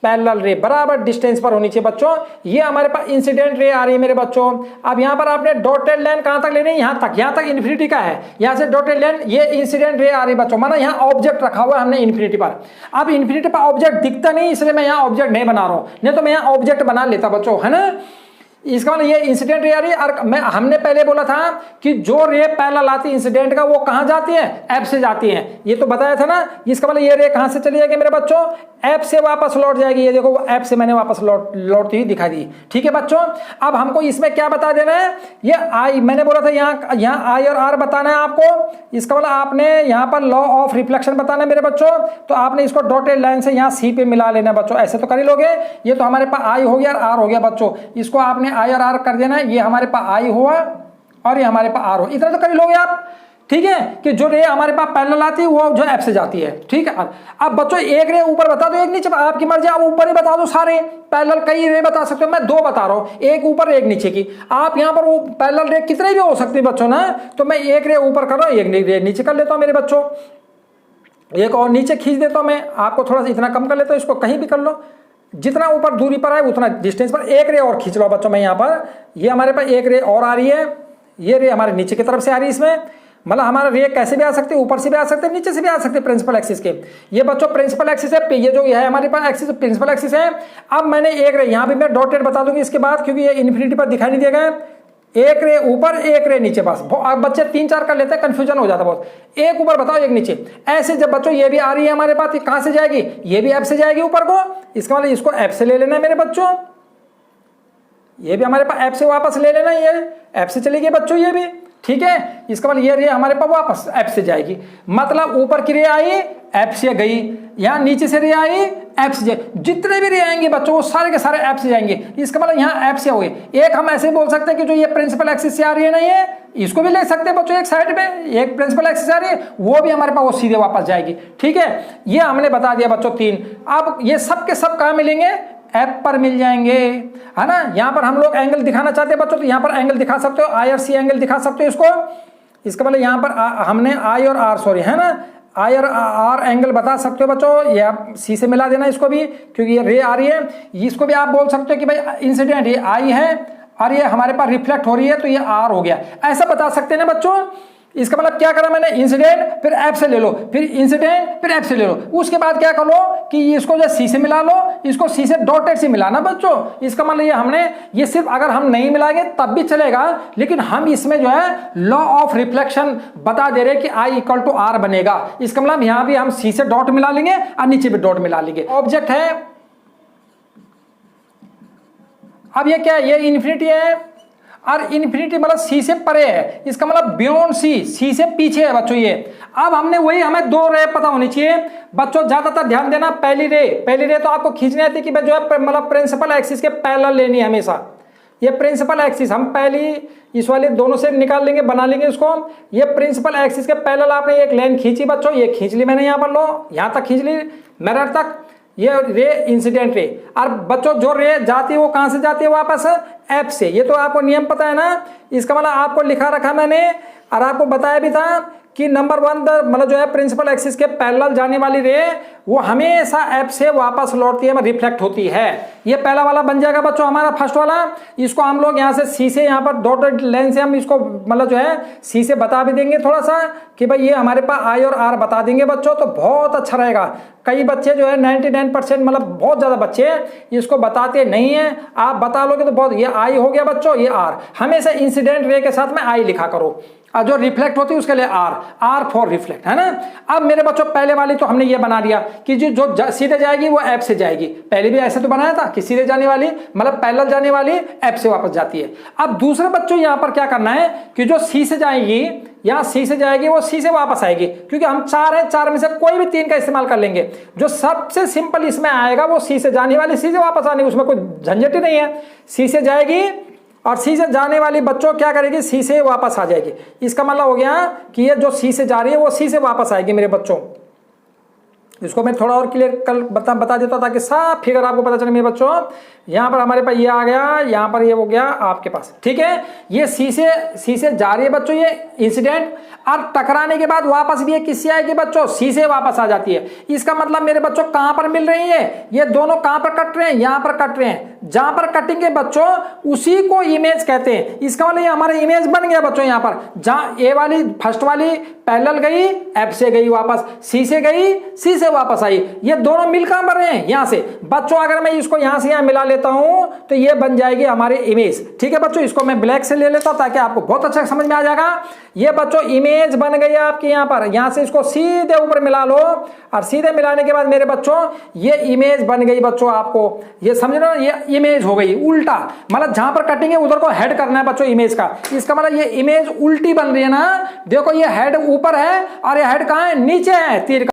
पैरेलल रे बराबर डिस्टेंस पर होनी चाहिए बच्चों। ये हमारे पास इंसिडेंट रे आ रही है मेरे बच्चों। अब यहाँ पर आपने डॉटेड लाइन कहां तक लेनी है, यहाँ तक इन्फिनिटी का है, यहाँ से डॉटेड लाइन ये इंसिडेंट रे आ रही है बच्चों, माना यहाँ ऑब्जेक्ट रखा हुआ है हमने इन्फिनिटी पर। अब इन्फिनिटी पर ऑब्जेक्ट दिखता नहीं, इसलिए मैं यहाँ ऑब्जेक्ट नहीं बना रहा हूँ, नहीं तो मैं यहाँ ऑब्जेक्ट बना लेता बच्चों, है ना। इसका मतलब ये इंसिडेंट रे आ रही है, और हमने पहले बोला था कि जो रे पैरेलल आती है इंसिडेंट का वो कहां जाती है, एफ से जाती है, ये तो बताया था ना। इसका मतलब ये रे कहां से चली जाएगी मेरे बच्चों, एफ से वापस लौट जाएगी, ये देखो एफ से मैंने वापस लौटती हुई दिखा दी, ठीक है बच्चों। अब हमको इसमें क्या बता देना है, ये आई मैंने बोला था यहाँ आई और आर बताना है आपको, इसका मतलब आपने यहाँ पर लॉ ऑफ रिफ्लेक्शन बताना है मेरे बच्चों, तो आपने इसको डॉटेड लाइन से यहाँ सी पे मिला लेना बच्चों, ऐसे तो कर ही लोगे। ये तो हमारे पास आई हो गया और आर हो गया बच्चों, इसको आपने आई और आर कर देना, ये हमारे पास आई हुआ और ये हमारे पास आर हो, इतना तो कर ही लोगे आप, ठीक है, कि जो रे हमारे पास पैरेलल आती है वो जो एफ से जाती है, ठीक है। अब बच्चों एक रे ऊपर बता दो एक नीचे, आपकी मर्जी, आप ऊपर ही बता दो सारे पैरेलल, कई रे बता सकते हो, मैं 2 बता रहा हूं, एक ऊपर एक नीचे की। आप यहां पर वो पैरेलल रे कितने भी हो सकते हैं बच्चों ना, तो मैं एक रे ऊपर कर रहा हूं, एक रे नीचे कर लेता हूं मेरे बच्चों, एक और नीचे खींच देता हूं मैं, आपको थोड़ा सा इतना कम कर लेता हूं, इसको कहीं भी कर लो, जितना ऊपर दूरी पर है उतना डिस्टेंस पर एक रे और खींच लो बच्चों। मैं यहाँ पर ये हमारे पास एक रे और आ रही है, ये रे हमारे नीचे की तरफ से आ रही है, इसमें मतलब हमारा रे कैसे भी आ सकते हैं, ऊपर से भी आ सकते हैं, नीचे से भी आ सकते हैं प्रिंसिपल एक्सिस के। ये बच्चों प्रिंसिपल एक्सिस है, ये जो है हमारे पास एक्सिस प्रिंसिपल एक्सिस है। अब मैंने एक रे यहाँ भी मैं डॉटेड बता दूंगी इसके बाद, क्योंकि ये इन्फिनिटी पर दिखाई नहीं देगा, एक रे ऊपर एक रे नीचे, बस बच्चे 3-4 कर लेते हैं, कंफ्यूजन हो जाता बहुत, एक ऊपर बताओ एक नीचे, ऐसे जब बच्चों ये भी आ रही है हमारे पास, कहां से जाएगी, ये भी एफ से जाएगी ऊपर को, इसका मतलब इसको एफ से ले लेना है मेरे बच्चों, ये भी हमारे पास एफ से वापस ले लेना, ये एफ से चली गई बच्चों ये भी, ठीक है। इसका मतलब ये रे हमारे पास वापस एफ से जाएगी, मतलब ऊपर की रे आई एफ से गई, यहाँ नीचे से रे आई एफ से जाएगी, जितने भी रे आएंगे बच्चों वो सारे के सारे एफ से जाएंगे। इसका मतलब यहाँ एफ से हो गए। एक हम ऐसे बोल सकते हैं कि जो ये प्रिंसिपल एक्सिस से आ रही है ना, ये इसको भी ले सकते हैं बच्चों, एक साइड में एक प्रिंसिपल एक्सिस आ रही है, वो भी हमारे पास वो सीधे वापस जाएगी, ठीक है। ये हमने बता दिया बच्चों 3। अब ये सब के सब कहाँ मिलेंगे, एफ पर मिल जाएंगे, है ना। यहाँ पर हम लोग एंगल दिखाना चाहते हैं बच्चों, तो यहाँ पर एंगल दिखा सकते हो, आई और सी एंगल दिखा सकते हो इसको। इसका मतलब यहाँ पर हमने आई और आर, सॉरी, है ना, आई और आर एंगल बता सकते हो बच्चों। या सी से मिला देना इसको भी, क्योंकि ये रे आ रही है। इसको भी आप बोल सकते हो कि भाई इंसिडेंट ये आई है और ये हमारे पास रिफ्लेक्ट हो रही है, तो ये आर हो गया, ऐसा बता सकते हैं ना बच्चों। इसका मतलब क्या करा मैंने, इंसिडेंट फिर एफ से ले लो, फिर इंसिडेंट फिर एफ से ले लो, उसके बाद क्या कर लो कि इसको जो सी से मिला लो, इसको सी से डॉटेड से मिलाना बच्चों। इसका मतलब ये हमने ये सिर्फ अगर हम नहीं मिलाएंगे तब भी चलेगा, लेकिन हम इसमें जो है लॉ ऑफ रिफ्लेक्शन बता दे रहे कि आई इक्वल टू आर बनेगा। इसका मतलब यहां भी हम सी से डॉट मिला लेंगे और नीचे भी डॉट मिला लेंगे। ऑब्जेक्ट है, अब ये क्या है, ये इन्फिनिटी है और इन्फिनिटी मतलब सी से परे है, इसका मतलब बियॉन्ड सी से पीछे है बच्चों ये। अब हमने वही, हमें 2 रे पता होनी चाहिए बच्चों, ज्यादातर ध्यान देना। पहली रे तो आपको खींचनी आती है कि जो है मतलब प्रिंसिपल एक्सिस के पैरेलल लेनी है हमेशा। ये प्रिंसिपल एक्सिस हम पहली इस वाले दोनों से निकाल लेंगे, बना लेंगे इसको। ये प्रिंसिपल एक्सिस के पैरेलल आपने एक लाइन खींची बच्चों, ये खींच ली मैंने, यहाँ पर लो, यहाँ तक खींच ली मिरर तक, ये रे इंसिडेंट रे। और बच्चों जो रे जाती है वो कहां से जाती है, वापस एफ से। ये तो आपको नियम पता है ना। इसका मतलब आपको लिखा रखा मैंने और आपको बताया भी था कि नंबर 1 मतलब जो है प्रिंसिपल एक्सिस के पैरेलल जाने वाली रे वो हमेशा एफ से वापस लौटती है, रिफ्लेक्ट होती है। ये पहला वाला बन जाएगा बच्चों हमारा फर्स्ट वाला। इसको हम लोग यहाँ से सी से, यहाँ पर डॉटेड लाइन से हम इसको मतलब जो है सी से बता भी देंगे थोड़ा सा कि भाई ये हमारे पास आई और आर बता देंगे बच्चों, तो बहुत अच्छा रहेगा। कई बच्चे जो है 99% मतलब बहुत ज्यादा बच्चे इसको बताते नहीं है, आप बता लोगे तो बहुत। ये आई हो गया बच्चों, ये आर, हमेशा इंसिडेंट रे के साथ में आई लिखा करो, और जो रिफ्लेक्ट होती है उसके लिए आर फॉर रिफ्लेक्ट, है ना। अब मेरे बच्चों पहले वाली तो हमने ये बना दिया कि जो सीधे जाएगी वो एफ से जाएगी। पहले भी ऐसे तो बनाया था कि सीधे जाने वाली मतलब पैरेलल जाने वाली एफ से वापस जाती है। अब दूसरे बच्चों यहाँ पर क्या करना है कि जो सी से जाएगी, यहाँ सी से जाएगी वो सी से वापस आएगी, क्योंकि हम 4 हैं, 4 में से कोई भी 3 का इस्तेमाल कर लेंगे। जो सबसे सिंपल इसमें आएगा वो सी से जाने वाली सी से वापस आने, उसमें कोई झंझट ही नहीं है। सी से जाएगी और सी से जाने वाली बच्चों क्या करेगी, सी से वापस आ जाएगी। इसका मतलब हो गया कि ये जो सी से जा रही है वो सी से वापस आएगी मेरे बच्चों। इसको मैं थोड़ा और क्लियर कल बता देता ताकि सब फिगर आपको पता चले मेरे बच्चों। यहाँ पर हमारे पास ये आ गया, यहाँ पर ये हो गया आपके पास, ठीक है। ये सी से जा रही है बच्चों ये इंसिडेंट, और टकराने के बाद वापस भी ये किससे आएगी बच्चों, सी से वापस आ जाती है। इसका मतलब मेरे बच्चों कहां पर मिल रही है, ये दोनों कहां पर कट रहे हैं, यहां पर कट रहे हैं। जहां पर कटिंग है बच्चों उसी को इमेज कहते हैं। इसका मतलब ये हमारा इमेज बन गया बच्चों। यहाँ पर जहां ए वाली फर्स्ट वाली पैरेलल गई एफ से गई वापस, सी से गई सी से वापस आई, ये दोनों मिल कहां पर रहे हैं, यहां से बच्चों। अगर मैं इसको यहां से यहां मिला लेता हूं तो ये बन जाएगी हमारी इमेज, ठीक है बच्चों। इसको मैं ब्लैक से ले लेता हूं ताकि आपको बहुत अच्छा समझ में आ जाएगा। ये बच्चों इमेज बन गई आपकी यहाँ पर, यहां से इसको सीधे ऊपर मिला लो, और सीधे मिलाने के बाद मेरे बच्चों ये इमेज बन गई बच्चों। आपको ये समझ रहे हो, ये इमेज हो गई उल्टा, मतलब जहां पर कटिंग है उधर को हेड करना है बच्चों इमेज का। इसका मतलब ये इमेज उल्टी बन रही है ना। देखो ये हेड ऊपर है और ये हेड कहां है, नीचे है तीर का।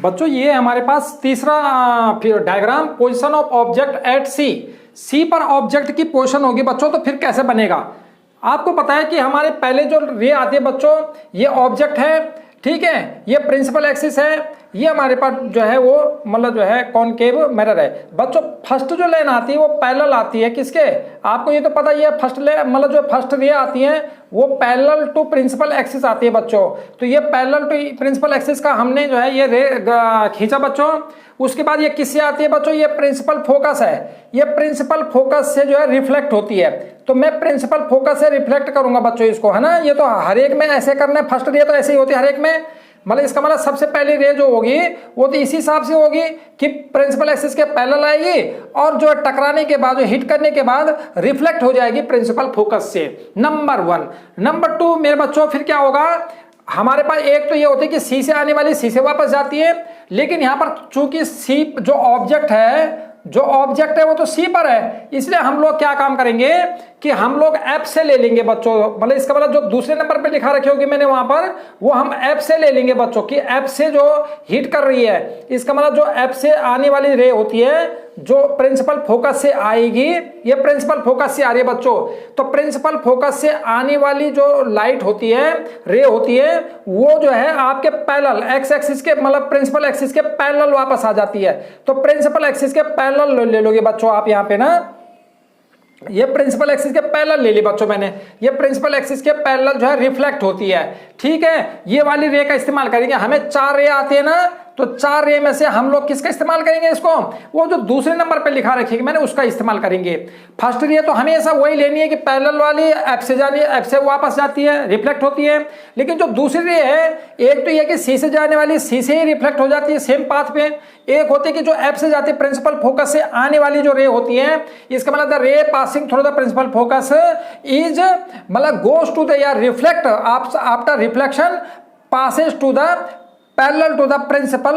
बच्चों ये हमारे पास तीसरा फिर diagram, position of object at C पर ऑब्जेक्ट की पोजीशन होगी बच्चों। तो फिर कैसे बनेगा, आपको पता है कि हमारे पहले जो रे आती है बच्चों, ये ऑब्जेक्ट है, ठीक है, ये प्रिंसिपल एक्सिस है, ये हमारे पास जो है वो मतलब जो है कॉनकेव मिरर है बच्चों। फर्स्ट जो लाइन आती है वो पैरेलल आती है किसके, आपको ये तो पता ही है। फर्स्ट मतलब जो फर्स्ट रे आती है वो पैरेलल टू प्रिंसिपल एक्सिस आती है बच्चों। तो ये पैरेलल टू प्रिंसिपल एक्सिस का हमने जो है ये रे खींचा बच्चों। उसके बाद ये किससे आती है बच्चों, ये प्रिंसिपल फोकस है। ये प्रिंसिपल फोकस से जो है रिफ्लेक्ट होती है, तो मैं प्रिंसिपल फोकस से रिफ्लेक्ट करूंगा बच्चों इसको, है ना। ये तो हर एक में ऐसे करना है, फर्स्ट रे तो ऐसे ही होती है हर एक में। मतलब इसका मतलब सबसे पहली रे जो होगी वो तो इसी हिसाब से होगी कि प्रिंसिपल एक्सिस के पैरेलल आएगी, और जो टकराने के बाद, जो हिट करने के बाद रिफ्लेक्ट हो जाएगी प्रिंसिपल फोकस से। नंबर 1। नंबर 2 मेरे बच्चों फिर क्या होगा, हमारे पास एक तो ये होती है कि सी से आने वाली सी से वापस जाती है, लेकिन यहां पर चूंकि सी जो ऑब्जेक्ट है जो ऑब्जेक्ट है वो तो सी पर है, इसलिए हम लोग क्या काम करेंगे कि हम लोग एफ से ले लेंगे बच्चों, मतलब इसका मतलब जो दूसरे नंबर पे लिखा रखी होगी मैंने वहां पर, वो हम एफ से ले लेंगे बच्चों कि एफ से जो हिट कर रही है, इसका मतलब जो एफ से आने वाली रे होती है जो प्रिंसिपल फोकस से आएगी, ये प्रिंसिपल फोकस से आ रही है बच्चों, तो प्रिंसिपल फोकस से आने वाली जो लाइट होती है, रे होती है, वो जो है आपके पैरेलल एक्स एक्सिस के, मतलब प्रिंसिपल एक्सिस के पैरेलल वापस आ जाती है। तो प्रिंसिपल एक्सिस के पैरेलल ले लोगे बच्चों आप यहाँ पे ना, ये प्रिंसिपल एक्सिस के पैरेलल ले ली बच्चों मैंने, ये प्रिंसिपल एक्सिस के पैरेलल जो है रिफ्लेक्ट होती है, ठीक है। ये वाली रे का इस्तेमाल करेंगे, हमें 4 रे आती है ना, तो 4 रे में से हम लोग किसका इस्तेमाल करेंगे, इसको वो जो दूसरे नंबर पे लिखा रखिएगा मैंने उसका इस्तेमाल करेंगे। फर्स्ट रे तो हमेशा वही लेनी है कि पैरेलल वाली एफ से जानी, एफ से वापस जाती है, रिफ्लेक्ट होती है। लेकिन जो दूसरी रे है, एक तो ये कि सी से जाने वाली सी से ही रिफ्लेक्ट हो जाती है सेम पाथ पे, एक होती है कि जो एफ से जाती है प्रिंसिपल फोकस से आने वाली जो रे होती है, इसका मतलब the ray passing through the principal focus is मतलब गोज टू द या reflect after reflection passes to the parallel to the principal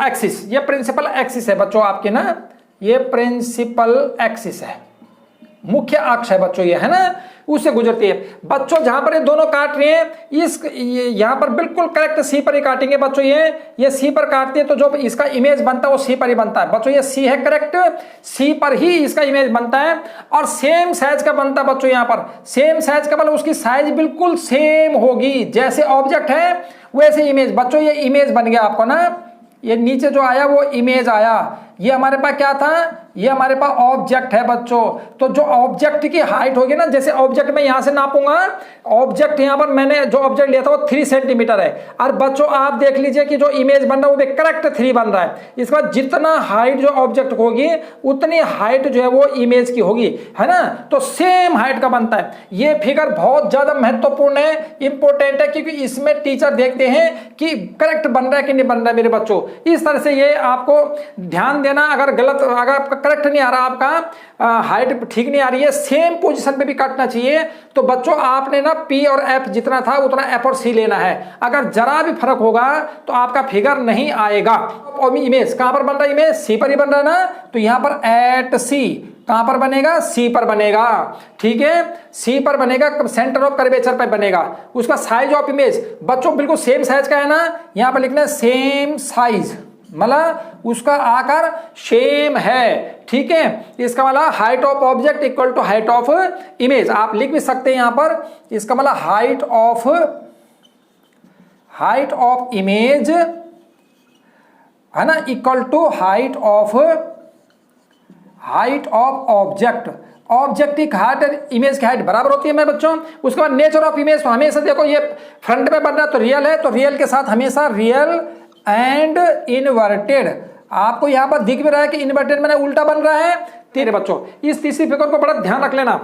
axis. ये प्रिंसिपल एक्सिस है बच्चों आपके ना, ये प्रिंसिपल एक्सिस है, मुख्य अक्ष है बच्चों ये, है ना, उससे गुजरती है बच्चों। जहां पर ये दोनों काट रहे हैं, इस यहां पर बिल्कुल करेक्ट सी पर ही काटेंगे बच्चों, ये सी पर काटते हैं तो जो इसका इमेज बनता है वो सी पर ही बनता है बच्चों, ये सी है करेक्ट, सी पर ही इसका इमेज बनता है और सेम साइज का बनता है बच्चों। यहां पर सेम साइज का मतलब उसकी साइज बिल्कुल सेम होगी, जैसे ऑब्जेक्ट है वैसे इमेज बच्चों, ये इमेज बन गया आपको ना, ये नीचे जो आया वो इमेज आया। ये हमारे पास क्या था, ये हमारे पास ऑब्जेक्ट है बच्चों। तो जो ऑब्जेक्ट की हाइट होगी ना, जैसे ऑब्जेक्ट में यहां से नापूंगा, ऑब्जेक्ट यहां पर मैंने जो ऑब्जेक्ट लिया था वो 3 सेंटीमीटर है, और बच्चों आप देख लीजिए कि जो इमेज बन रहा है वो भी करेक्ट 3 बन रहा है। इसके बाद जितना हाइट जो ऑब्जेक्ट होगी उतनी हाइट जो है वो इमेज की होगी, है ना, तो सेम हाइट का बनता है। ये फिगर बहुत ज्यादा महत्वपूर्ण है, इंपॉर्टेंट है, क्योंकि इसमें टीचर देखते हैं कि करेक्ट बन रहा है कि नहीं बन रहा है मेरे बच्चों। इस तरह से ये आपको ध्यान देना, अगर गलत, अगर आपका करेक्ट नहीं आ रहा, आपका हाइट ठीक नहीं आ रही है, सेम पोजीशन पे भी काटना चाहिए, तो बच्चों आपने ना पी और एफ जितना था उतना एफ और सी लेना है। अगर जरा भी फर्क होगा तो आपका फिगर नहीं आएगा। और इमेज कहां पर बन रहा है, इमेज सी पर ही बन रहा है ना, तो यहां पर एट सी कहां पर बनेगा, सी पर बनेगा, ठीक है, सी पर बनेगा, सेंटर ऑफ कर्वेचर पर बनेगा। उसका साइज ऑफ इमेज बच्चों बिल्कुल सेम साइज का है ना, यहां पर लिखना है सेम साइज, मतलब उसका आकार सेम है, ठीक है। इसका मतलब height of object equal to height of image, आप लिख भी सकते हैं यहां पर, इसका मतलब हाइट ऑफ इमेज है ना equal to height of object. Object की हाइट इमेज की हाइट बराबर होती है मेरे बच्चों। उसके बाद नेचर ऑफ इमेज, तो हमेशा देखो ये फ्रंट में बन रहा है तो रियल है, तो रियल के साथ हमेशा रियल एंड इनवर्टेड, आपको यहां पर दिख भी रहा है कि इनवर्टेड मैंने उल्टा बन रहा है। तेरे बच्चों इस तीसरी फिगर को बड़ा ध्यान रख लेना।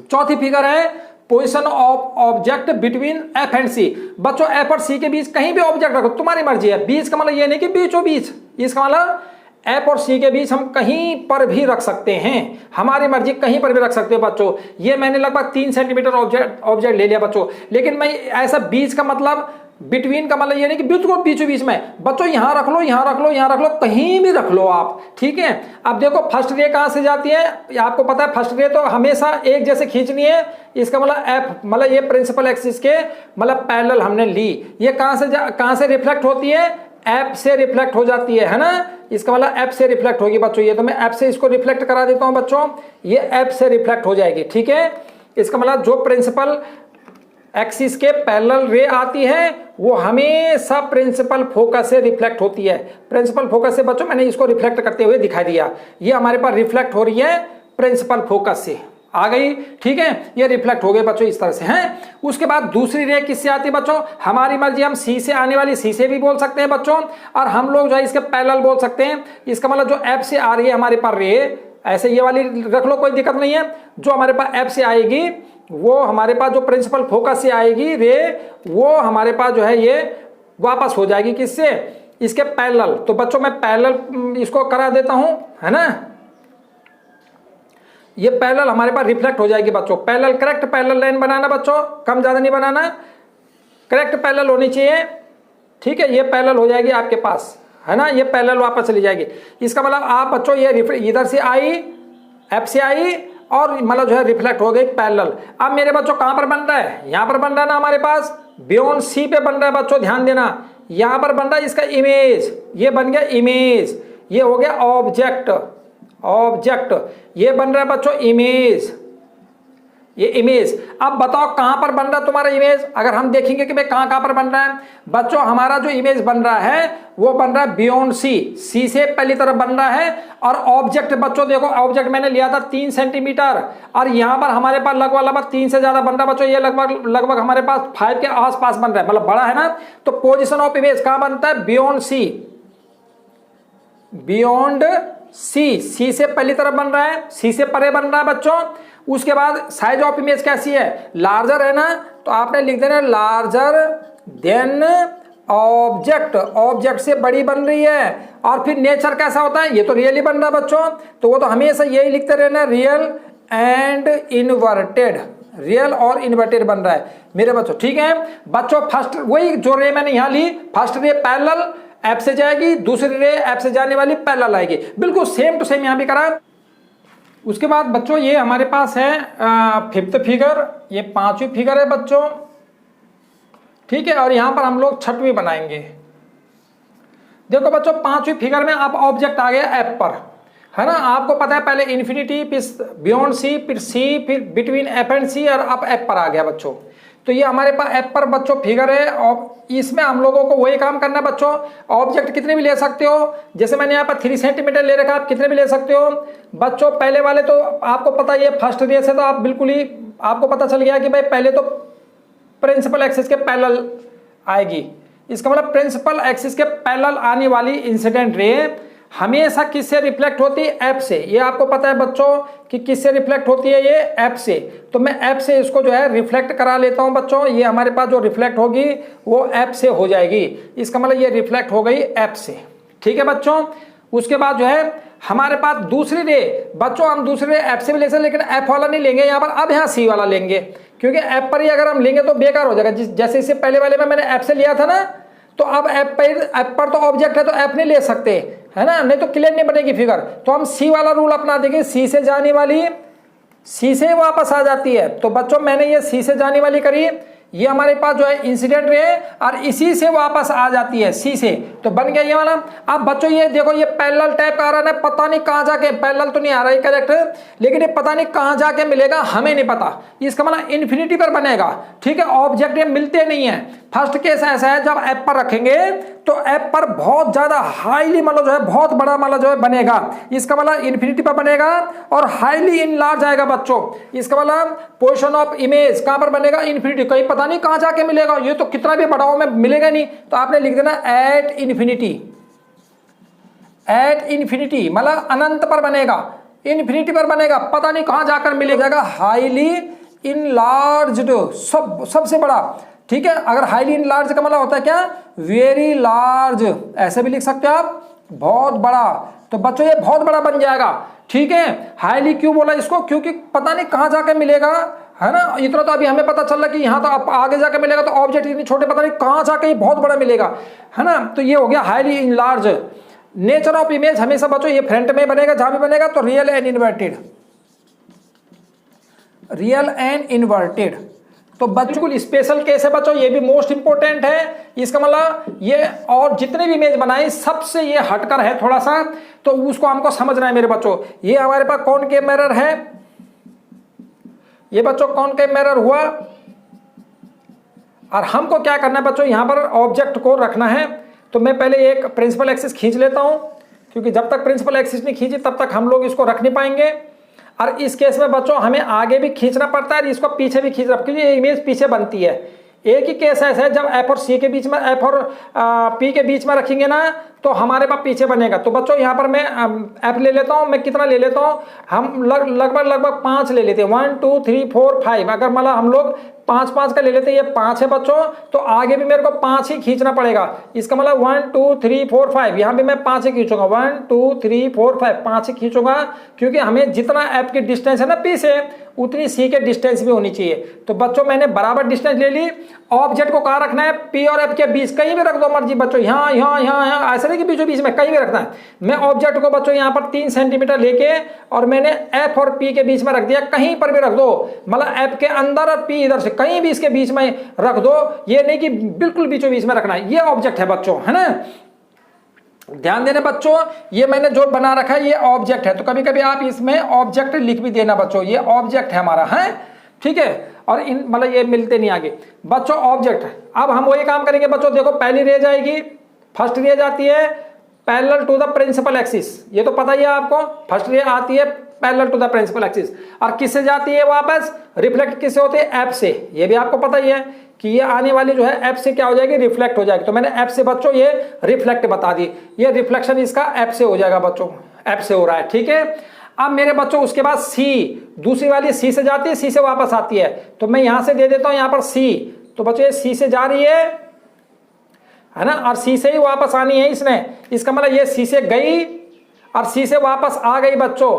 चौथी फिगर है position of object between F and C. बच्चों एफ और सी के बीच कहीं भी ऑब्जेक्ट रखो, तुम्हारी मर्जी है। बीच का मतलब ये नहीं कि बीचों बीच, इसका मतलब एफ और सी के बीच हम कहीं पर भी रख सकते हैं, हमारी मर्जी कहीं पर भी रख सकते हो बच्चों। ये मैंने लगभग 3 सेंटीमीटर ऑब्जेक्ट ले लिया बच्चों, लेकिन मैं ऐसा बीच का मतलब, बिटवीन का मतलब ये नहीं कि बिल्कुल बीचों बीच में, बच्चों यहां रख लो, यहां रख लो, यहां रख लो, कहीं भी रख लो आप, ठीक है। अब देखो फर्स्ट रे कहां से जाती है, आपको पता है फर्स्ट रे तो हमेशा एक जैसे खींचनी है, इसका मतलब एफ, मतलब ये प्रिंसिपल एक्सिस के मतलब पैरेलल हमने ली। ये कहां से रिफ्लेक्ट होती है, एफ से रिफ्लेक्ट हो जाती है ना, इसका मतलब एफ से रिफ्लेक्ट होगी बच्चों। ये तो मैं एफ से इसको रिफ्लेक्ट करा देता हूं बच्चों, ये एफ से रिफ्लेक्ट हो जाएगी, ठीक है। इसका मतलब जो प्रिंसिपल एक्सिस के पैरेलल रे आती है वो हमेशा प्रिंसिपल फोकस से रिफ्लेक्ट होती है। प्रिंसिपल फोकस से बच्चों मैंने इसको रिफ्लेक्ट करते हुए दिखा दिया, ये हमारे पास रिफ्लेक्ट हो रही है प्रिंसिपल फोकस से, आ गई, ठीक है। ये रिफ्लेक्ट हो गए बच्चों इस तरह से हैं। उसके बाद दूसरी रे किससे आती है बच्चों, हमारी मर्जी, हम सी से आने वाली सी से भी बोल सकते हैं बच्चों, और हम लोग जो है इसके पैरेलल बोल सकते हैं। इसका मतलब जो एफ से आ रही है हमारे पास रे, ऐसे ये वाली रख लो कोई दिक्कत नहीं है, जो हमारे पास एफ से आएगी वो हमारे पास जो प्रिंसिपल फोकस से आएगी रे, वो हमारे पास जो है ये वापस हो जाएगी किससे, इसके पैरेलल। तो बच्चों मैं पैरेलल इसको करा देता हूं, है ना, ये पैरेलल हमारे पास रिफ्लेक्ट हो जाएगी बच्चों। पैरेलल करेक्ट पैरेलल लाइन बनाना बच्चों, कम ज्यादा नहीं बनाना, करेक्ट पैरेलल होनी चाहिए, ठीक है। ये पैरेलल हो जाएगी आपके पास, है ना, ये पैरेलल वापस चली जाएगी। इसका मतलब आप बच्चों ये इधर से आई, एफ से आई और मतलब जो है रिफ्लेक्ट हो गई पैरेलल। अब मेरे बच्चों कहां पर बन रहा है, यहां पर बन रहा है ना हमारे पास, बियॉन्ड सी पे बन रहा है बच्चों, ध्यान देना। यहां पर बन रहा है इसका इमेज, ये बन गया इमेज, ये हो गया ऑब्जेक्ट, ऑब्जेक्ट ये बन रहा है बच्चों इमेज, ये इमेज। अब बताओ कहां पर बन रहा है तुम्हारा इमेज, अगर हम देखेंगे कि भाई कहां कहां पर बन रहा है बच्चों, हमारा जो इमेज बन रहा है वो बन रहा है बियॉन्ड सी, सी से पहली तरफ बन रहा है। और ऑब्जेक्ट बच्चों देखो, ऑब्जेक्ट मैंने लिया था 3 सेंटीमीटर और यहां पर हमारे पास लगभग 3 से ज्यादा बन रहा है बच्चों, ये लगभग हमारे पास 5 के आसपास बन रहा है, मतलब बड़ा है ना। तो पोजिशन ऑफ इमेज कहां बनता है, बियॉन्ड सी, बियॉन्ड सी, सी से पहली तरफ बन रहा है, सी से परे बन रहा है बच्चों। उसके बाद साइज ऑफ इमेज कैसी है, लार्जर है ना, तो आपने लिख देना लार्जर देन ऑब्जेक्ट, ऑब्जेक्ट से बड़ी बन रही है। और फिर नेचर कैसा होता है, ये तो रियली बन रहा है बच्चों, तो वो तो हमेशा यही लिखते रहना, रियल एंड इन्वर्टेड, रियल और इन्वर्टेड बन रहा है मेरे बच्चों, ठीक है बच्चों। फर्स्ट वही जो रे मैंने यहां ली, फर्स्ट रे पैरेलल एफ से जाएगी, दूसरी रे एफ से जाने वाली पैरेलल आएगी, बिल्कुल सेम टू सेम यहां भी करा। उसके बाद बच्चों ये हमारे पास है 5th फिगर, ये 5वीं फिगर है बच्चों, ठीक है। और यहां पर हम लोग 6वीं बनाएंगे। देखो बच्चों 5वीं फिगर में आप ऑब्जेक्ट आ गया एफ पर, है ना, आपको पता है पहले इन्फिनिटी, फिर बियॉन्ड सी, फिर सी, फिर बिटवीन एफ एंड सी, और अब एफ पर आ गया बच्चों। तो ये हमारे पास एफ पर बच्चों फिगर है, और इसमें हम लोगों को वही काम करना है बच्चों। ऑब्जेक्ट कितने भी ले सकते हो, जैसे मैंने यहाँ पर 3 सेंटीमीटर ले रखा, आप कितने भी ले सकते हो बच्चों। पहले वाले तो आपको पता है, फर्स्ट रे से तो आप बिल्कुल ही आपको पता चल गया कि भाई पहले तो प्रिंसिपल एक्सिस के पैरेलल आएगी। इसका मतलब प्रिंसिपल एक्सिस के पैरेलल आने वाली इंसिडेंट रे हमेशा किससे रिफ्लेक्ट होती है, एफ से। ये आपको पता है बच्चों कि किससे रिफ्लेक्ट होती है, ये एफ से। तो मैं एफ से इसको जो है रिफ्लेक्ट करा लेता हूं बच्चों, ये हमारे पास जो रिफ्लेक्ट होगी वो एफ से हो जाएगी। इसका मतलब ये रिफ्लेक्ट हो गई एफ से, ठीक है बच्चों। उसके बाद जो है हमारे पास दूसरी रे बच्चों, हम दूसरी रे एफ से भी ले सकते, लेकिन एफ वाला नहीं लेंगे यहाँ पर, अब यहाँ सी वाला लेंगे, क्योंकि एफ पर ही अगर हम लेंगे तो बेकार हो जाएगा। जैसे इससे पहले वाले में मैंने एफ से लिया था ना, तो अब एफ पर तो ऑब्जेक्ट है तो एफ नहीं ले सकते, है ना, नहीं तो क्लियर नहीं बनेगी फिगर। तो हम सी वाला रूल अपना देंगे, सी से जाने वाली सी से वापस आ जाती है। तो बच्चों मैंने ये सी से जाने वाली करी, ये हमारे पास जो है इंसिडेंट रे, और इसी से वापस आ जाती है सी से, तो बन गया ये वाला। अब बच्चों ये देखो, ये पैरेलल टाइप का आ रहा है, पता नहीं कहां जाके, पैरेलल तो नहीं आ रहा है करेक्ट, लेकिन ये पता नहीं कहां जाके मिलेगा, हमें नहीं पता। इसका मतलब इन्फिनिटी पर बनेगा, ठीक है। ऑब्जेक्ट ये मिलते नहीं है। फर्स्ट केस ऐसा है, जब एफ पर रखेंगे तो एफ पर बहुत ज्यादा हाईली मतलब जो है बहुत बड़ा मतलब जो है बनेगा, इसका मतलब इन्फिनिटी पर बनेगा और हाईली इनलार्ज आएगा बच्चों। इसका मतलब पोजीशन ऑफ इमेज कहां पर बनेगा, इन्फिनिटी, कहीं पता नहीं कहां जाके मिलेगा, ये तो कितना भी बड़ा हो में मिलेगा नहीं। तो आपने लिख देना एट इन्फिनिटी, एट इन्फिनिटी मतलब अनंत पर बनेगा, इन्फिनिटी पर बनेगा, पता नहीं कहां जाकर मिलेगा, हाईली इनलार्ज्ड, सबसे बड़ा, ठीक है। अगर हाईली इनलार्ज का मतलब होता है क्या, वेरी लार्ज, ऐसे भी लिख सकते हो आप, बहुत बड़ा। तो बच्चों ये बहुत बड़ा बन जाएगा, ठीक है। हाईली क्यों बोला इसको, क्योंकि पता नहीं कहां जाके मिलेगा, है ना। इतना तो अभी हमें पता चल रहा कि यहां तो आगे जाके मिलेगा, तो ऑब्जेक्ट इतने छोटे पता नहीं कहां जाके ये बहुत बड़ा मिलेगा, है ना। तो ये हो गया highly enlarge. Nature of image हमेशा बच्चों ये फ्रंट में बनेगा, जहां भी बनेगा तो real and inverted, real and inverted. तो बच्चों स्पेशल केस है बच्चों, ये भी मोस्ट इंपोर्टेंट है। इसका मतलब ये और जितने भी इमेज बनाए सबसे ये हटकर है थोड़ा सा, तो उसको हमको समझना है मेरे बच्चों। ये हमारे पास कॉनकेव मिरर है, ये बच्चों कॉनकेव मिरर हुआ, और हमको क्या करना है बच्चों, यहां पर ऑब्जेक्ट को रखना है। तो मैं पहले एक प्रिंसिपल एक्सिस खींच लेता हूं, क्योंकि जब तक प्रिंसिपल एक्सिस नहीं खींची तब तक हम लोग इसको रख नहीं पाएंगे। और इस केस में बच्चों हमें आगे भी खींचना पड़ता है, इसको पीछे भी खींचना, क्योंकि ये इमेज पीछे बनती है। एक ही केस ऐसा है, जब एफ और सी के बीच में, एफ और पी के बीच में रखेंगे ना, तो हमारे पास पीछे बनेगा। तो बच्चों यहाँ पर मैं एफ ले लेता हूँ, मैं कितना ले लेता हूँ, हम लगभग 5 ले लेते हैं, 1 2 3 4 5। अगर मतलब हम लोग 5 का ले लेते हैं, ये 5 है बच्चों, तो आगे भी मेरे को 5 ही खींचना पड़ेगा। इसका मतलब 1 2 3 4 5, यहाँ भी मैं 5 ही खींचूंगा, 1 2 3 4 5, 5 ही खींचूंगा, क्योंकि हमें जितना एफ की डिस्टेंस है ना पी से, उतनी सी के डिस्टेंस भी होनी चाहिए। तो बच्चों मैंने बराबर डिस्टेंस ले ली। ऑब्जेक्ट को कहाँ रखना है, पी और एफ के बीच, कहीं भी रख दो मर्जी बच्चों, यहाँ यहाँ यहाँ यहाँ, ऐसे नहीं कि बीचों बीच में, कहीं भी रखना है। मैं ऑब्जेक्ट को बच्चों यहाँ पर 3 सेंटीमीटर लेके और मैंने एफ और पी के बीच में रख दिया, कहीं पर भी रख दो, मतलब एफ के अंदर और पी इधर से, कहीं भी इसके बीच में रख दो, ये नहीं कि बिल्कुल बीचों बीच में रखना है। ये ऑब्जेक्ट है बच्चों, है ना। ध्यान देना बच्चों, ये मैंने जो बना रखा है ये ऑब्जेक्ट है, तो कभी कभी आप इसमें ऑब्जेक्ट लिख भी देना बच्चों, ये ऑब्जेक्ट है हमारा, है ठीक है। और इन मतलब ये मिलते नहीं आगे बच्चों, ऑब्जेक्ट। अब हम वही काम करेंगे बच्चों, देखो पहली रे जाएगी, फर्स्ट रे जाती है parallel to the principal axis, ये तो पता ही है आपको, फर्स्ट रे आती है parallel to the principal axis. और किससे जाती है वापस, रिफ्लेक्ट किससे होते हैं, एफ से, ये भी आपको पता ही है कि ये आने वाली जो है एफ से क्या हो जाएगी, रिफ्लेक्ट हो जाएगी। तो मैंने एफ से बच्चों ये रिफ्लेक्ट बता दी, ये रिफ्लेक्शन इसका एफ से हो जाएगा बच्चों, एफ से हो रहा है, ठीक है। अब मेरे बच्चों उसके बाद सी, दूसरी वाली सी से जाती है, सी से वापस आती है, तो मैं यहां से दे देता हूं यहां पर सी, तो बच्चों ये सी से जा रही है ना, और सी से ही वापस आनी है इसने, इसका मतलब ये सी से गई और सी से वापस आ गई बच्चों।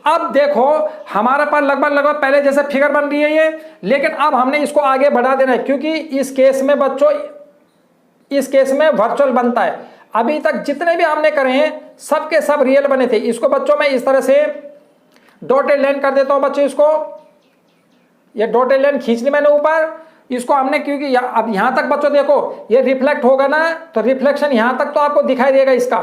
अब देखो हमारे पास लगभग पहले जैसे फिगर बन रही है ये, लेकिन अब हमने इसको आगे बढ़ा देना है, क्योंकि इस केस में बच्चों, इस केस में वर्चुअल बनता है। अभी तक जितने भी हमने करे हैं सबके सब रियल बने थे। इसको बच्चों मैं इस तरह से डॉटेड लाइन कर देता हूं बच्चों, इसको ये डॉटेड लाइन खींच ली मैंने ऊपर, इसको हमने, क्योंकि अब यहां तक बच्चों देखो ये रिफ्लेक्ट होगा ना, तो रिफ्लेक्शन यहां तक तो आपको दिखाई देगा इसका,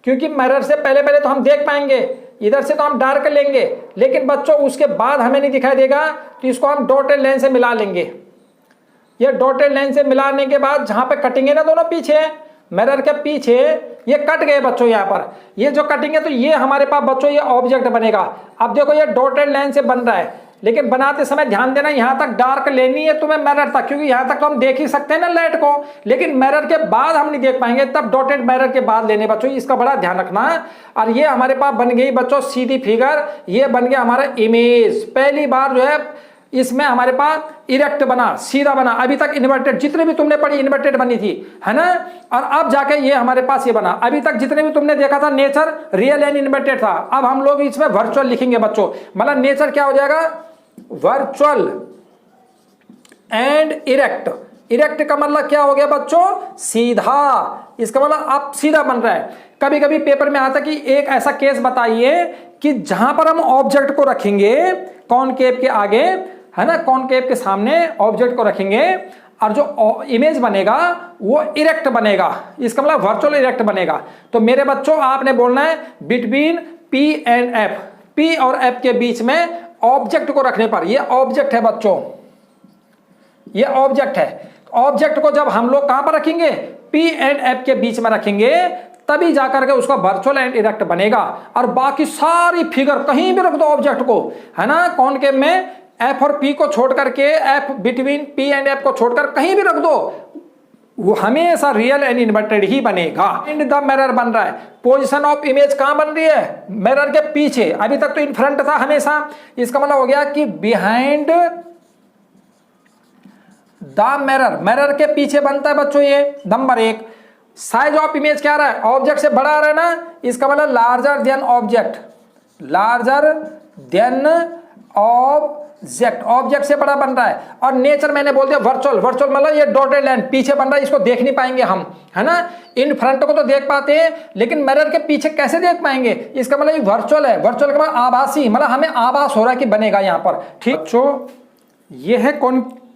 क्योंकि मिरर से पहले तो हम देख पाएंगे, इधर से तो हम डार्क लेंगे, लेकिन बच्चों उसके बाद हमें नहीं दिखाई देगा, तो इसको हम डॉटेड लाइन से मिला लेंगे। ये डॉटेड लाइन से मिलाने के बाद जहां पे कटेंगे ना दोनों पीछे, मिरर के पीछे ये कट गए बच्चों, यहाँ पर ये जो कटेंगे तो ये हमारे पास बच्चों ये ऑब्जेक्ट बनेगा। अब देखो ये डॉटेड लाइन से बन रहा है, लेकिन बनाते समय ध्यान देना यहाँ तक डार्क लेनी है तुम्हें मिरर तक, क्योंकि यहाँ तक तो हम देख ही सकते हैं ना लाइट को, लेकिन मिरर के बाद हम नहीं देख पाएंगे, तब डॉटेड मिरर के बाद लेने बच्चों, इसका बड़ा ध्यान रखना। और ये हमारे पास बन गई बच्चों सीधी फिगर, ये बन गया हमारा इमेज। पहली बार जो है इसमें हमारे पास इरेक्ट बना, सीधा बना, अभी तक इन्वर्टेड, जितने भी तुमने पढ़ी इन्वर्टेड बनी थी, है ना। और अब जाके ये हमारे पास ये बना, अभी तक जितने भी तुमने देखा था नेचर रियल एंड इन्वर्टेड था, अब हम लोग इसमें वर्चुअल लिखेंगे बच्चों, मतलब नेचर क्या हो जाएगा, वर्चुअल एंड इरेक्ट। इरेक्ट का मतलब क्या हो गया बच्चों, सीधा, इसका मतलब अब सीधा बन रहा है। कभी कभी पेपर में आता कि एक ऐसा केस बताइए कि जहां पर हम ऑब्जेक्ट को रखेंगे कॉनकेव के आगे, है ना, कॉनकेव के सामने ऑब्जेक्ट को रखेंगे और जो इमेज बनेगा वो इरेक्ट बनेगा, इसका मतलब वर्चुअल इरेक्ट बनेगा। तो मेरे बच्चों आपने बोलना है between P and F, P और एफ के बीच में ऑब्जेक्ट को रखने पर, ये ऑब्जेक्ट है बच्चों, ये ऑब्जेक्ट है। ऑब्जेक्ट को जब हम लोग कहां पर रखेंगे, पी एंड एफ के बीच में रखेंगे, तभी जाकर के उसका वर्चुअल एंड इरेक्ट बनेगा। और बाकी सारी फिगर कहीं भी रख दो ऑब्जेक्ट को, है ना, कॉनकेव में एफ और पी को छोड़ करके, F between P and F को छोड़कर कहीं भी रख दो, वो हमेशा रियल एंड इन्वर्टेड ही बनेगा। एंड द मिरर बन रहा है, पोजीशन ऑफ इमेज कहां बन रही है, मिरर के पीछे, अभी तक तो इन फ्रंट था हमेशा, इसका मतलब हो गया कि बिहाइंड द मिरर, मिरर के पीछे बनता है बच्चों ये नंबर 1। साइज ऑफ इमेज क्या आ रहा है, ऑब्जेक्ट से बड़ा आ रहा है ना, इसका मतलब larger than object, larger than object, object से बड़ा बन रहा है। और नेचर मैंने बोल दिया वर्चुअल, वर्चुअल मतलब ये डॉटेड लाइन पीछे बन रहा है, इसको देख नहीं पाएंगे हम, है ना। इन फ्रंट को तो देख पाते हैं, लेकिन मिरर के पीछे कैसे देख पाएंगे, इसका मतलब ये वर्चुअल है। वर्चुअल का मतलब आभासी, मतलब हमें आभास हो रहा है कि बनेगा यहाँ पर, ठीक बच्चों। ये है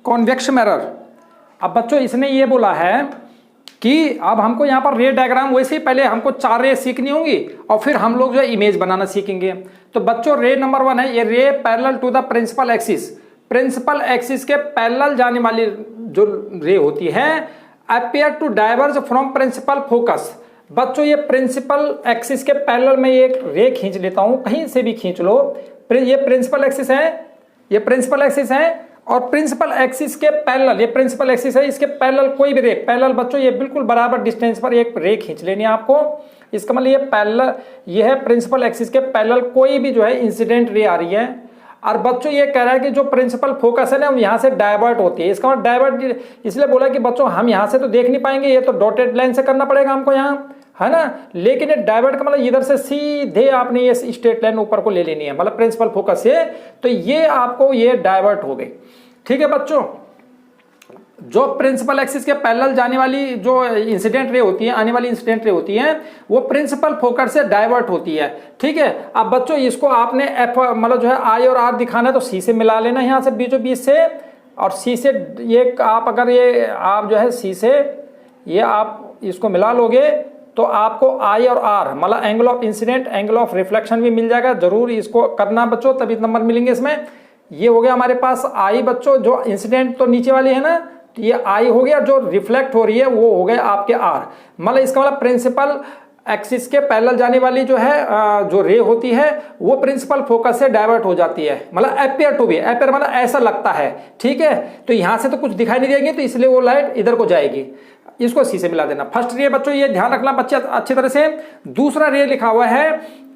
कॉन्वेक्स मिरर। अब बच्चों इसने ये बोला है कि अब हमको यहाँ पर रे डायग्राम, वैसे ही पहले हमको 4 रे सीखनी होंगी और फिर हम लोग जो है इमेज बनाना सीखेंगे। तो बच्चों रे नंबर 1 है, ये ray parallel to the principal axis, principal axis के पैरेलल जाने वाली जो रे होती है, appear to diverge from principal focus. बच्चों ये प्रिंसिपल एक्सिस के पैरेलल में एक रे खींच लेता हूं, कहीं से भी खींच लो, ये प्रिंसिपल एक्सिस है, ये प्रिंसिपल एक्सिस है, और प्रिंसिपल एक्सिस के पैरेलल, ये प्रिंसिपल एक्सिस है, इसके पैरेलल कोई भी रे, पैरेलल बच्चों ये बिल्कुल बराबर डिस्टेंस पर एक रे खींच लेनी है आपको। इसका मतलब ये पैरेलल, ये है प्रिंसिपल एक्सिस के पैरेलल कोई भी जो है इंसिडेंट रे आ रही है। और बच्चों ये कह रहा है कि जो प्रिंसिपल फोकस है ना, यहाँ से डाइवर्ट होती है। इसका मतलब डाइवर्ट इसलिए बोला कि बच्चों हम यहाँ से तो देख नहीं पाएंगे, ये तो डॉटेड लाइन से करना पड़ेगा हमको यहाँ, है ना। लेकिन ये डाइवर्ट का मतलब इधर से सीधे आपने ये स्ट्रेट लाइन ऊपर को ले लेनी है, मतलब प्रिंसिपल फोकस से, तो ये आपको ये डाइवर्ट हो गई, ठीक है बच्चों। जो प्रिंसिपल एक्सिस के पैरेलल जाने वाली जो इंसिडेंट रे होती है, आने वाली इंसिडेंट रे होती है, वो प्रिंसिपल फोकस से डाइवर्ट होती है। ठीक है, अब बच्चों इसको आपने एफ मतलब जो है आई और आर दिखाना है तो सी से मिला लेना यहाँ से बीचों बीच से, और सी से ये आप अगर ये आप जो है सी से ये आप इसको मिला लोगे तो आपको आई और आर मतलब angle of incident, angle of reflection भी मिल जाएगा। जरूर इसको करना बच्चों, तभी नंबर मिलेंगे इसमें। ये हो गया हमारे पास आई बच्चों, जो इंसिडेंट तो नीचे वाली है ना, तो ये आई हो गया, जो रिफ्लेक्ट हो रही है वो हो गए आपके आर। मतलब इसका मतलब प्रिंसिपल एक्सिस के पैरेलल जाने वाली जो है जो रे होती है वो प्रिंसिपल फोकस से डाइवर्ट हो जाती है। मतलब अपियर टू बी, अपियर मतलब ऐसा लगता है। ठीक है, तो यहां से तो कुछ दिखाई नहीं देगी तो इसलिए वो लाइट इधर को जाएगी। इसको सी से मिला देना। फर्स्ट रे बच्चों ये ध्यान रखना बच्चे अच्छी तरह से। दूसरा रे लिखा हुआ है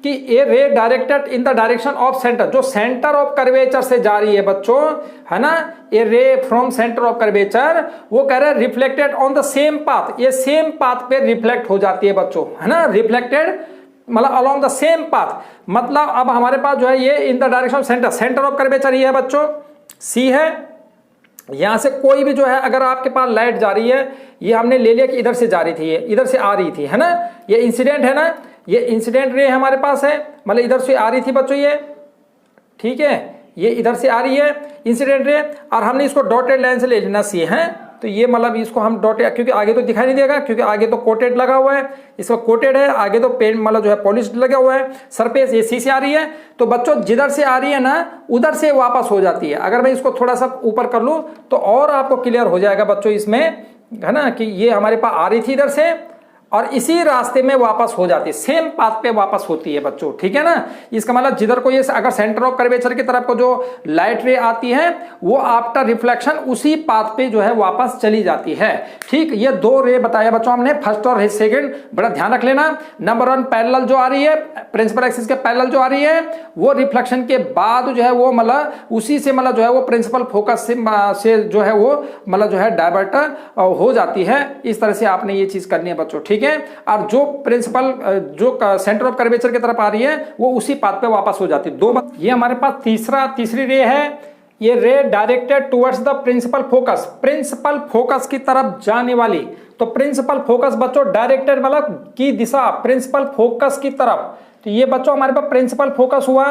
कि ए रे directed in the direction of centre, जो सेंटर ऑफ कर्वेचर से जा रही है बच्चों, है ना, ए रे फ्रॉम सेंटर ऑफ कर्वेचर, वो कह रहे हैं reflected on the same path, ये सेम पाथ पे रिफ्लेक्ट हो जाती है बच्चों, है ना, रिफ्लेक्टेड मतलब अलोंग द सेम पाथ। मतलब अब हमारे पास जो है ये in the direction of centre, centre of curvature ये है बच्चों, सी है। यहां से कोई भी जो है अगर आपके पास लाइट जा रही है, ये हमने ले लिया कि इधर से जा रही थी, ये इधर से आ रही थी, है ना, ये इंसिडेंट है ना, ये इंसिडेंट रे हमारे पास है, मतलब इधर से आ रही थी बच्चों ये। ठीक है, ये इधर से आ रही है इंसिडेंट रे, और हमने इसको डॉटेड लाइन से ले लेना सी है। तो ये मतलब इसको हम डॉटेड, क्योंकि आगे तो दिखाई नहीं देगा क्योंकि आगे तो कोटेड लगा हुआ है, इसका कोटेड है, आगे तो पेंट मतलब जो है पॉलिश लगा हुआ है, सरफेस ये सी से आ रही है। तो बच्चों जिधर से आ रही है ना उधर से वापस हो जाती है। अगर मैं इसको थोड़ा सा ऊपर कर लूं तो और आपको क्लियर हो जाएगा बच्चों इसमें, है ना, कि ये हमारे पास आ रही थी इधर से और इसी रास्ते में वापस हो जाती है, सेम पाथ पे वापस होती है बच्चों। ठीक है ना, इसका मतलब जिधर को ये अगर सेंटर ऑफ कर्वेचर की तरफ को जो लाइट रे आती है वो आफ्टर रिफ्लेक्शन उसी पाथ पे जो है वापस चली जाती है। ठीक, ये दो रे बताया बच्चों हमने, फर्स्ट और सेकंड, बड़ा ध्यान रख लेना। नंबर 1 पैरेलल जो आ रही है, प्रिंसिपल एक्सिस के पैरेलल जो आ रही है, वो रिफ्लेक्शन के बाद जो है वो मतलब उसी से मतलब जो है वो प्रिंसिपल फोकस से जो है वो मतलब जो है डाइवर्ट हो जाती है। इस तरह से आपने ये चीज करनी है बच्चों। ठीक है, और जो प्रिंसिपल जो सेंटर ऑफ कर्वेचर की तरफ आ रही है वो उसी पाथ पे वापस हो जाती है। दो बात, ये हमारे पास तीसरी रे है, ये ray directed towards the principal focus, principal focus की तरफ जाने वाली। तो प्रिंसिपल फोकस बच्चों डायरेक्टेड मतलब की दिशा प्रिंसिपल फोकस की तरफ। तो ये बच्चों हमारे पास प्रिंसिपल फोकस हुआ।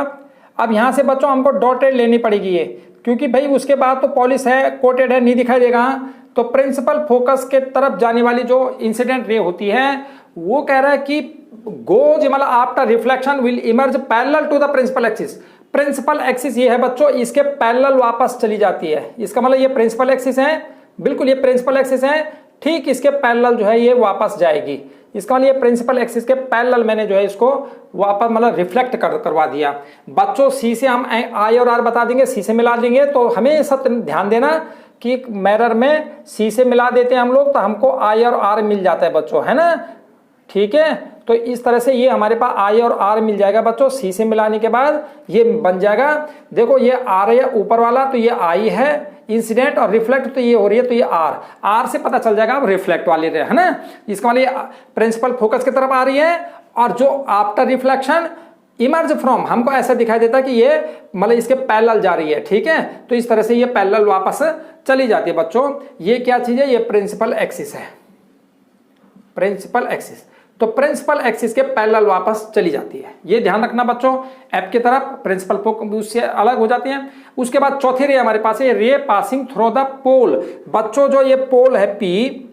अब यहां से बच्चों हमको डॉटेड लेनी पड़ेगी ये, क्योंकि भाई उसके बाद तो पॉलिश है, कोटेड है, नहीं दिखाई देगा। तो प्रिंसिपल फोकस के तरफ जाने वाली जो इंसिडेंट रे होती है वो कह रहा है कि गोज मतलब after reflection will emerge parallel to the principal axis. Principal axis ये है बच्चों, इसके पैरेलल वापस चली जाती है। इसका मतलब ये प्रिंसिपल एक्सिस है, बिल्कुल ये प्रिंसिपल एक्सिस है, ठीक इसके पैरेलल जो है ये वापस जाएगी। इसका मतलब ये प्रिंसिपल एक्सिस के पैरेलल मैंने जो है इसको वापस मतलब रिफ्लेक्ट करवा दिया। बच्चों सी से हम आई और आर बता देंगे, सी से मिला देंगे, तो हमेशा ध्यान देना कि मिरर में सी से मिला देते हैं हम लोग तो हमको आई और आर मिल जाता है बच्चों, है ना। ठीक है, तो इस तरह से ये हमारे पास आई और आर मिल जाएगा बच्चों। सी से मिलाने के बाद ये बन जाएगा, देखो ये आर है ऊपर वाला, तो ये आई है इंसिडेंट, और रिफ्लेक्ट तो ये हो रही है, तो ये आर से पता चल जाएगा अब रिफ्लेक्ट वाली रे, है ना। इसका मतलब ये प्रिंसिपल फोकस की तरफ आ रही है, और जो आफ्टर रिफ्लेक्शन इमर्ज फ्रॉम हमको ऐसा दिखाई देता है कि ये मतलब इसके पैरेलल जा रही है। ठीक है, तो इस तरह से ये पैरेलल वापस चली जाती है बच्चों। ये क्या चीज है, ये प्रिंसिपल एक्सिस है, प्रिंसिपल एक्सिस। तो प्रिंसिपल एक्सिस के पैरेलल वापस चली जाती है, ये ध्यान रखना बच्चों। एप की तरफ प्रिंसिपल उससे अलग हो जाती है। उसके बाद चौथी रे हमारे पास है रे पासिंग थ्रू द पोल। बच्चों जो ये पोल है पी,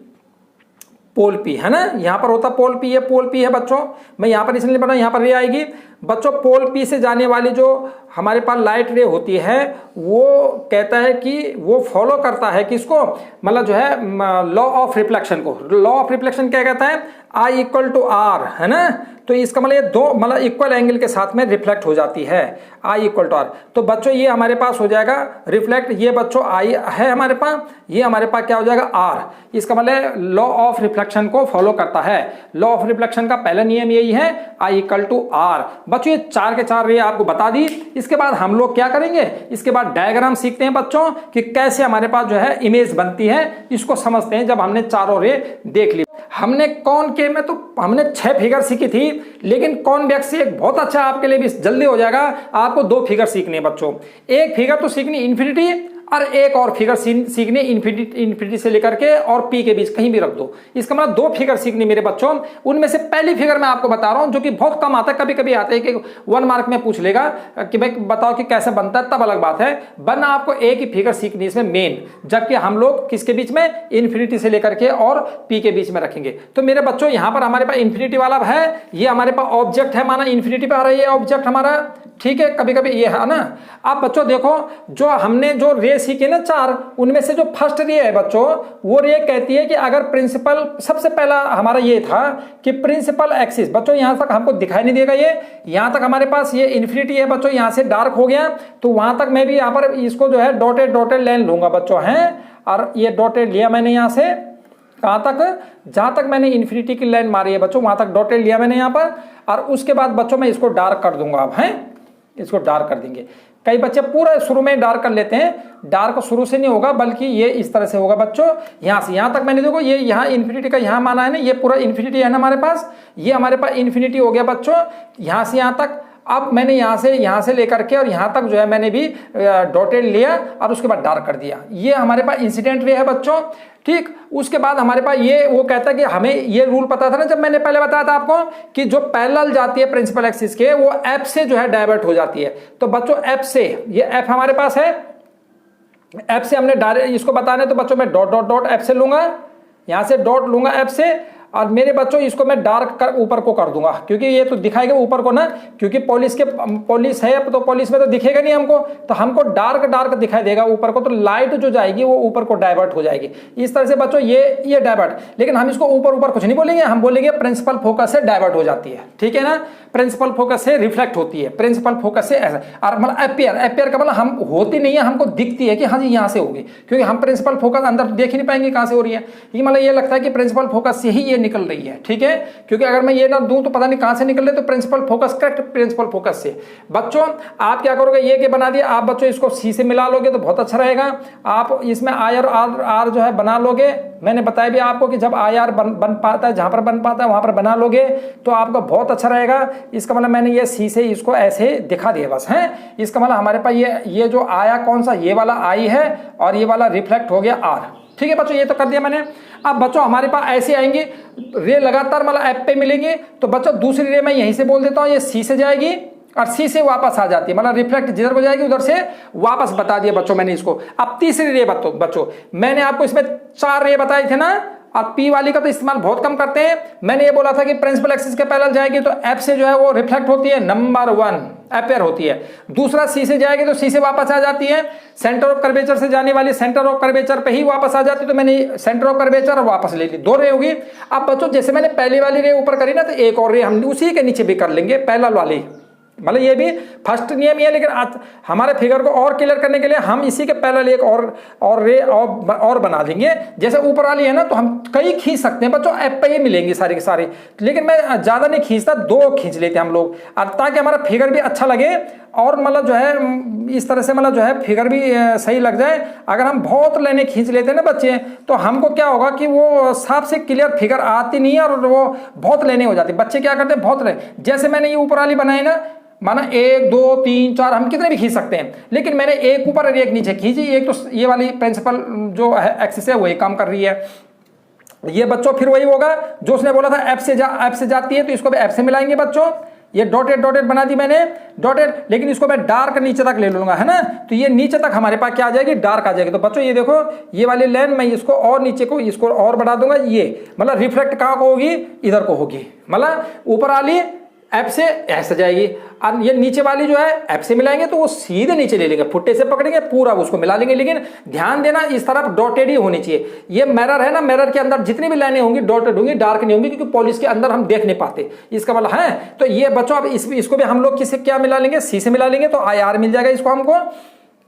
पोल पी है ना, यहां पर होता पोल पी, ये पोल पी है बच्चों। मैं यहां पर इसलिए बना, यहां पर रे आएगी बच्चों। पोल पी से जाने वाली जो हमारे पास लाइट रे होती है वो कहता है कि वो फॉलो करता है किसको, मतलब जो है लॉ ऑफ रिफ्लेक्शन को। लॉ ऑफ रिफ्लेक्शन क्या कहता है, आई इक्वल टू आर, है ना। तो इसका मतलब ये दो मतलब इक्वल एंगल के साथ में रिफ्लेक्ट हो जाती है, आई इक्वल टू आर। तो बच्चों ये हमारे पास हो जाएगा रिफ्लेक्ट, ये बच्चों आई है हमारे पास, ये हमारे पास क्या हो जाएगा आर। इसका मतलब लॉ ऑफ रिफ्लेक्शन को फॉलो करता है। लॉ ऑफ रिफ्लेक्शन का पहला नियम यही है, आई इक्वल टू आर। बच्चों ये 4 के 4 रे आपको बता दी। इसके बाद हम लोग क्या करेंगे, इसके बाद डायग्राम सीखते हैं बच्चों कि कैसे हमारे पास जो है इमेज बनती है, इसको समझते हैं। जब हमने चारों रे देख ली, हमने कॉनकेव में तो हमने 6 फिगर सीखी थी, लेकिन कॉन्वेक्स से एक बहुत अच्छा आपके लिए भी जल्दी हो जाएगा। आपको 2 फिगर सीखने हैं बच्चों। एक फिगर तो सीखनी इन्फिनिटी, और एक और फिगर सीखनी इन्फिनिटी से लेकर के और पी के बीच कहीं भी रख दो। इसका मतलब 2 फिगर सीखनी मेरे बच्चों। उनमें से पहली फिगर मैं आपको बता रहा हूं जो कि बहुत कम आता है, कभी कभी आता है कि 1 मार्क में पूछ लेगा कि भाई बताओ कि कैसे बनता है, तब अलग बात है, वरना आपको एक ही फिगर सीखनी इसमें मेन, जबकि हम लोग किसके बीच में, इन्फिनिटी से लेकर के और पी के बीच में रखेंगे। तो मेरे बच्चों यहां पर हमारे पास इन्फिनिटी वाला है, ये हमारे पास ऑब्जेक्ट है, माना इन्फिनिटी पे आ रहा है ये ऑब्जेक्ट हमारा, ठीक है, कभी कभी ये है ना। अब बच्चों देखो जो हमने जो रे सीखे ना 4, उनमें से जो फर्स्ट रे है बच्चों, वो रे कहती है कि अगर प्रिंसिपल, सबसे पहला हमारा ये था कि प्रिंसिपल एक्सिस, बच्चों यहां तक हमको दिखाई नहीं देगा, ये यहां तक हमारे पास ये इन्फिनिटी है बच्चों, यहां से डार्क हो गया तो वहां तक मैं भी यहां पर इसको जो है डॉटेड डॉटेड लाइन लूंगा बच्चों, हैं, और ये डॉटेड लिया मैंने यहां से कहां तक, जहां तक मैंने इन्फिनिटी की लाइन मारी है बच्चों वहां तक डॉटेड लिया मैंने यहां पर, और उसके बाद बच्चों मैं इसको डार्क कर दूंगा, अब हैं, इसको डार्क कर देंगे। कई बच्चे पूरा शुरू में डार्क कर लेते हैं, डार्क शुरू से नहीं होगा बल्कि ये इस तरह से होगा बच्चों, यहां से यहां तक मैंने देखो ये यहां इन्फिनिटी का यहां माना है ना, ये पूरा इन्फिनिटी है ना हमारे पास, ये हमारे पास इन्फिनिटी हो गया बच्चों यहां से यहां तक। अब मैंने यहां से लेकर के और यहां तक जो है मैंने भी डॉटेड लिया और उसके बाद डार्क कर दिया, ये हमारे पास इंसिडेंट रे है बच्चों, ठीक। उसके बाद हमारे पास ये वो कहता है कि हमें ये रूल पता था ना, जब मैंने पहले बताया था आपको कि जो पैरेलल जाती है प्रिंसिपल एक्सिस के, वो एफ से जो है डाइवर्ट हो जाती है। तो बच्चों एफ से, ये एफ हमारे पास है, एफ से हमने डायरेक्ट इसको बताना है, तो बच्चों मैं डॉट डॉट डॉट एफ से लूंगा, यहां से डॉट लूंगा एफ से, और मेरे बच्चों इसको मैं डार्क कर ऊपर को कर दूंगा, क्योंकि ये तो दिखाएगा ऊपर को ना, क्योंकि पॉलिश है तो पॉलिश में तो दिखेगा नहीं हमको, तो हमको डार्क डार्क दिखाई देगा ऊपर को, तो लाइट जो जाएगी वो ऊपर को डाइवर्ट हो जाएगी। इस तरह से बच्चों ये डाइवर्ट, लेकिन हम इसको ऊपर ऊपर कुछ नहीं बोलेंगे, हम बोलेंगे प्रिंसिपल फोकस से डाइवर्ट हो जाती है, ठीक है ना, प्रिंसिपल फोकस से रिफ्लेक्ट होती है, प्रिंसिपल फोकस से ऐसा, और मतलब अपियर का मतलब हम होती नहीं है, हमको दिखती है कि हाँ जी यहाँ से होगी, क्योंकि हम प्रिंसिपल फोकस अंदर देख ही नहीं पाएंगे कहाँ से हो रही है, ये मतलब ये लगता है कि प्रिंसिपल फोकस से ही ये निकल रही है, ठीक है, क्योंकि अगर मैं ये ना दूं तो पता नहीं कहां से निकल रहे, तो principal focus, correct principal focus से। बच्चों आप क्या करोगे, ये के बना दिया आप बच्चों, इसको सी से मिला लोगे तो बहुत अच्छा रहेगा। आप इसमें आई और आर जो है बना लोगे, मैंने बताया भी आपको कि जब आई आर बन पाता है, जहां पर बन पाता है वहां पर बना लोगे तो आपका बहुत अच्छा रहेगा। इसका मतलब मैंने ये सी से इसको ऐसे दिखा दिया बस, है। इसका मतलब हमारे पास ये जो आया कौन सा, ये वाला आई है, और ये वाला रिफ्लेक्ट हो गया आर, ठीक है बच्चों, ये तो कर दिया मैंने। अब बच्चों हमारे पास ऐसे आएंगे रे लगातार, मतलब एफ पे मिलेंगे, तो बच्चों दूसरी रे मैं यहीं से बोल देता हूं, ये सी से जाएगी और सी से वापस आ जाती है, मतलब रिफ्लेक्ट जिधर को जाएगी उधर से वापस बता दिया बच्चों मैंने इसको। अब तीसरी रे बच्चों मैंने आपको इसमें 4 रे बताए थे ना, और पी वाली का तो इस्तेमाल बहुत कम करते हैं। मैंने ये बोला था कि प्रिंसिपल एक्सिस के पैरेलल जाएगी तो एफ से जो है वो रिफ्लेक्ट होती है, नंबर 1 अपेयर होती है। दूसरा सी से जाएगी तो सी से वापस आ जाती है, सेंटर ऑफ कर्वेचर से जाने वाली सेंटर ऑफ कर्वेचर पे ही वापस आ जाती है, तो मैंने सेंटर ऑफ कर्वेचर और वापस ले ली, 2 रे होगी। अब बच्चों जैसे मैंने पहली वाली रे ऊपर करी ना, तो एक और रे हम उसी के नीचे भी कर लेंगे, पैरेलल वाली, मतलब ये भी फर्स्ट नियम ही है, लेकिन हमारे फिगर को और क्लियर करने के लिए हम इसी के पैरेलल एक और रे और बना देंगे। जैसे ऊपर वाली है ना, तो हम कई खींच सकते हैं बच्चों, एफ पे ये मिलेंगी सारी की सारी, लेकिन मैं ज्यादा नहीं खींचता, 2 खींच लेते हैं हम लोग, और ताकि हमारा फिगर भी अच्छा लगे और मतलब जो है इस तरह से मतलब जो है फिगर भी सही लग जाए। अगर हम बहुत लाइनें खींच लेते हैं ना बच्चे, तो हमको क्या होगा कि वो साफ से क्लियर फिगर आती नहीं है, और वो बहुत लाइनें हो जाती है। बच्चे क्या करते हैं, बहुत लाइन, जैसे मैंने ये ऊपर वाली बनाई ना, माना 1 2 3 4 हम कितने भी खींच सकते हैं, लेकिन मैंने एक ऊपर और एक नीचे खींची, एक तो ये वाली प्रिंसिपल जो है एक्सिस है वही काम कर रही है। ये बच्चों फिर वही होगा जो उसने बोला था, एफ से जाती है तो इसको भी एफ से मिलाएंगे बच्चों। ये डॉटेड डॉटेड बना दी मैंने, डॉटेड, लेकिन इसको मैं डार्क नीचे तक ले लूंगा, है ना, तो ये नीचे तक हमारे पास क्या आ जाएगी, डार्क आ जाएगी। तो बच्चों ये देखो, ये वाली लाइन मैं इसको और नीचे को इसको और बढ़ा दूंगा, ये मतलब रिफ्लेक्ट कहाँ को होगी, इधर को होगी, मतलब ऊपर वाली एफ से ऐसे जाएगी, और ये नीचे वाली जो है एफ से मिलाएंगे तो वो सीधे नीचे ले लेंगे, फुट्टे से पकड़ेंगे पूरा उसको मिला लेंगे। लेकिन ध्यान देना इस तरफ डॉटेड ही होनी चाहिए। ये मिरर है ना, मिरर के अंदर जितनी भी लाइनें होंगी डॉटेड होंगी, डार्क नहीं होंगी, क्योंकि पॉलिश के अंदर हम देख नहीं पाते, इसका मतलब है। तो ये बच्चों अब इसको भी हम लोग किससे क्या मिला लेंगे, सी से मिला लेंगे, तो आई आर मिल जाएगा इसको हमको,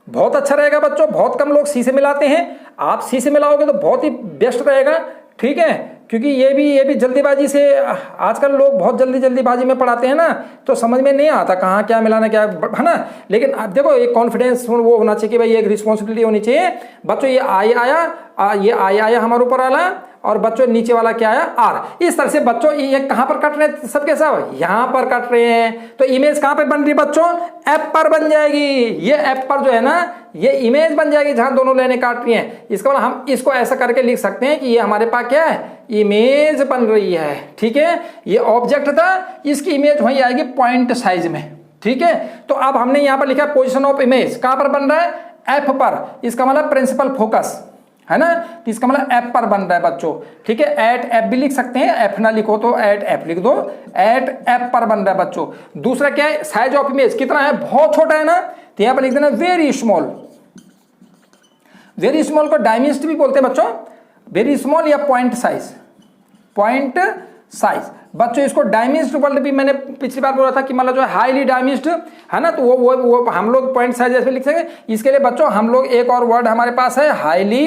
बहुत अच्छा रहेगा बच्चों। बहुत कम लोग सी से मिलाते हैं, आप सी से मिलाओगे तो बहुत ही बेस्ट रहेगा, ठीक है, क्योंकि ये भी जल्दीबाजी से, आजकल लोग बहुत जल्दीबाजी में पढ़ाते हैं ना, तो समझ में नहीं आता कहाँ क्या मिलाना क्या है ना। लेकिन अब देखो एक कॉन्फिडेंस वो होना चाहिए कि भाई एक रिस्पॉन्सिबिलिटी होनी चाहिए बच्चों। ये आई आया हमारे ऊपर वाला, और बच्चों नीचे वाला क्या है आर। इस तरह से बच्चों ये कहां पर कट रहे हैं सब के सब, यहां पर कट रहे हैं। तो इमेज कहां पर बन रही है बच्चों, एफ पर बन जाएगी। ये एफ पर जो है ना ये इमेज बन जाएगी जहां दोनों लाइनें काट रही हैं। इसका मतलब हम इसको ऐसा करके लिख सकते हैं कि ये हमारे पास क्या है, इमेज बन रही है। ठीक है, ये ऑब्जेक्ट था, इसकी इमेज वहीं आएगी पॉइंट साइज में। ठीक है, तो अब हमने यहां पर लिखा पोजीशन ऑफ इमेज कहां पर बन रहा है, एफ पर। इसका मतलब प्रिंसिपल फोकस है ना, तो इसका मतलब एफ पर बन रहा है बच्चों। ठीक है, एट एफ भी लिख सकते हैं, एफ ना लिखो तो एट एफ लिख दो, एट एफ पर बन रहा है बच्चों। दूसरा क्या है, साइज ऑफ इमेज कितना है, बहुत छोटा है ना, तो यहां पर लिख देना वेरी स्मॉल। वेरी स्मॉल को डायमेंशन भी बोलते हैं बच्चों, वेरी स्मॉल या पॉइंट साइज, पॉइंट साइज। बच्चों इसको डायमेंस्ड वर्ड भी मैंने पिछली बार बोला था कि मतलब जो है हाईली डायमेंस्ड है ना, तो वो हम लोग पॉइंट साइज ऐसे लिख सकेंगे। इसके लिए बच्चों हम लोग एक और वर्ड हमारे पास है हाईली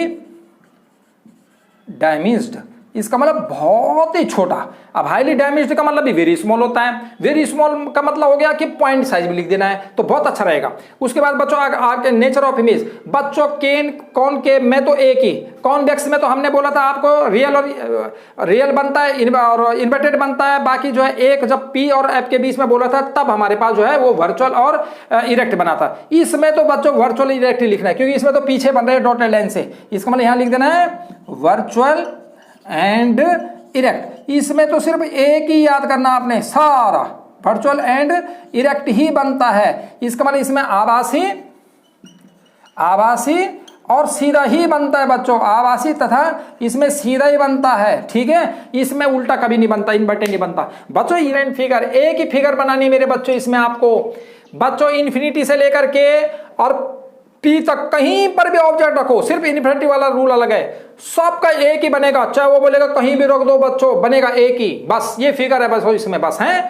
डायमेंस्ड, इसका मतलब बहुत ही छोटा। अब हाईली डैमेज्ड का मतलब भी वेरी स्मॉल होता है, वेरी स्मॉल का मतलब हो गया कि पॉइंट साइज में लिख देना है, तो बहुत अच्छा रहेगा। उसके बाद बच्चों आगे नेचर ऑफ इमेज, बच्चों केन कौन के में तो एक ही, कॉन्वेक्स में तो हमने बोला था आपको रियल और रियल बनता है और इन्वर्टेड बनता है। बाकी जो है एक जब पी और एफ के बीच में बोला था तब हमारे पास जो है वो वर्चुअल और इरेक्ट बना था। इसमें तो बच्चों वर्चुअल इरेक्ट ही लिखना है क्योंकि इसमें तो पीछे बन रहे हैं डॉटेड लाइन से, इसका मतलब यहां लिख देना है वर्चुअल एंड इरेक्ट। इसमें तो सिर्फ एक ही याद करना आपने, सारा वर्चुअल एंड इरेक्ट ही बनता है। इसका मतलब इसमें आभासी, आभासी और सीधा ही बनता है बच्चों, आभासी तथा इसमें सीधा ही बनता है। ठीक है, इसमें उल्टा कभी नहीं बनता, इन्वर्टेड नहीं बनता बच्चों। इवेंट फिगर एक ही फिगर बनानी मेरे बच्चों, इसमें आपको बच्चों इन्फिनिटी से लेकर के और पी तक कहीं पर भी ऑब्जेक्ट रखो, सिर्फ इन्फिनिटी वाला रूल अलग है, सबका एक ही बनेगा। चाहे वो बोलेगा कहीं भी रख दो बच्चों, बनेगा एक ही, बस ये फिगर है बस इसमें बस है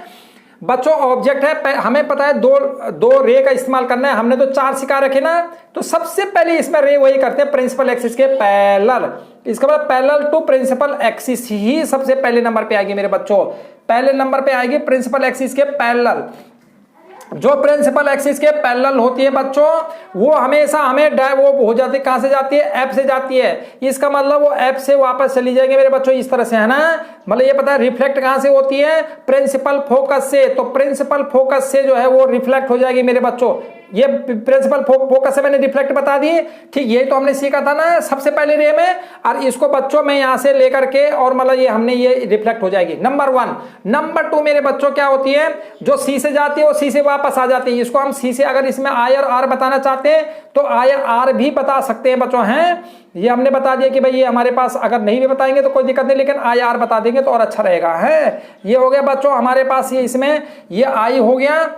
बच्चों। ऑब्जेक्ट है, हमें पता है दो रे का इस्तेमाल करना है, हमने तो 4 सिखा रखे ना, तो सबसे पहले इसमें रे वही करते हैं प्रिंसिपल एक्सिस के पैरेलल। इसका मतलब पैरेलल टू प्रिंसिपल एक्सिस ही सबसे पहले नंबर पे आएगी मेरे बच्चों, पहले नंबर पे आएगी प्रिंसिपल एक्सिस के पैरेलल। जो प्रिंसिपल एक्सिस के पैरेलल होती है बच्चों वो हमेशा हमें वो हो जाती है, कहां से जाती है, एफ से जाती है। इसका मतलब वो एफ से वापस चली जाएगी मेरे बच्चों, इस तरह से है ना। मतलब ये पता है रिफ्लेक्ट कहां से होती है, प्रिंसिपल फोकस से, तो प्रिंसिपल फोकस से जो है वो रिफ्लेक्ट हो जाएगी मेरे बच्चों। ये प्रिंसिपल फोकस से मैंने रिफ्लेक्ट बता दिए। ठीक, ये तो हमने सीखा था ना सबसे पहले रे में, और इसको बच्चों में यहां से लेकर के और मतलब ये हमने ये रिफ्लेक्ट हो जाएगी नंबर 1। नंबर 2 मेरे बच्चों क्या होती है, जो सी से जाती है वो सी से वापस आ जाती है। इसको हम सी से अगर इसमें आई और आर बताना चाहते हैं तो आई और आर भी बता सकते हैं बच्चों हैं। ये हमने बता दिया कि भाई ये हमारे पास अगर नहीं भी बताएंगे तो कोई दिक्कत नहीं, लेकिन आई आर बता देंगे तो और अच्छा रहेगा है। ये हो गया बच्चों हमारे पास, ये इसमें ये आई हो गया,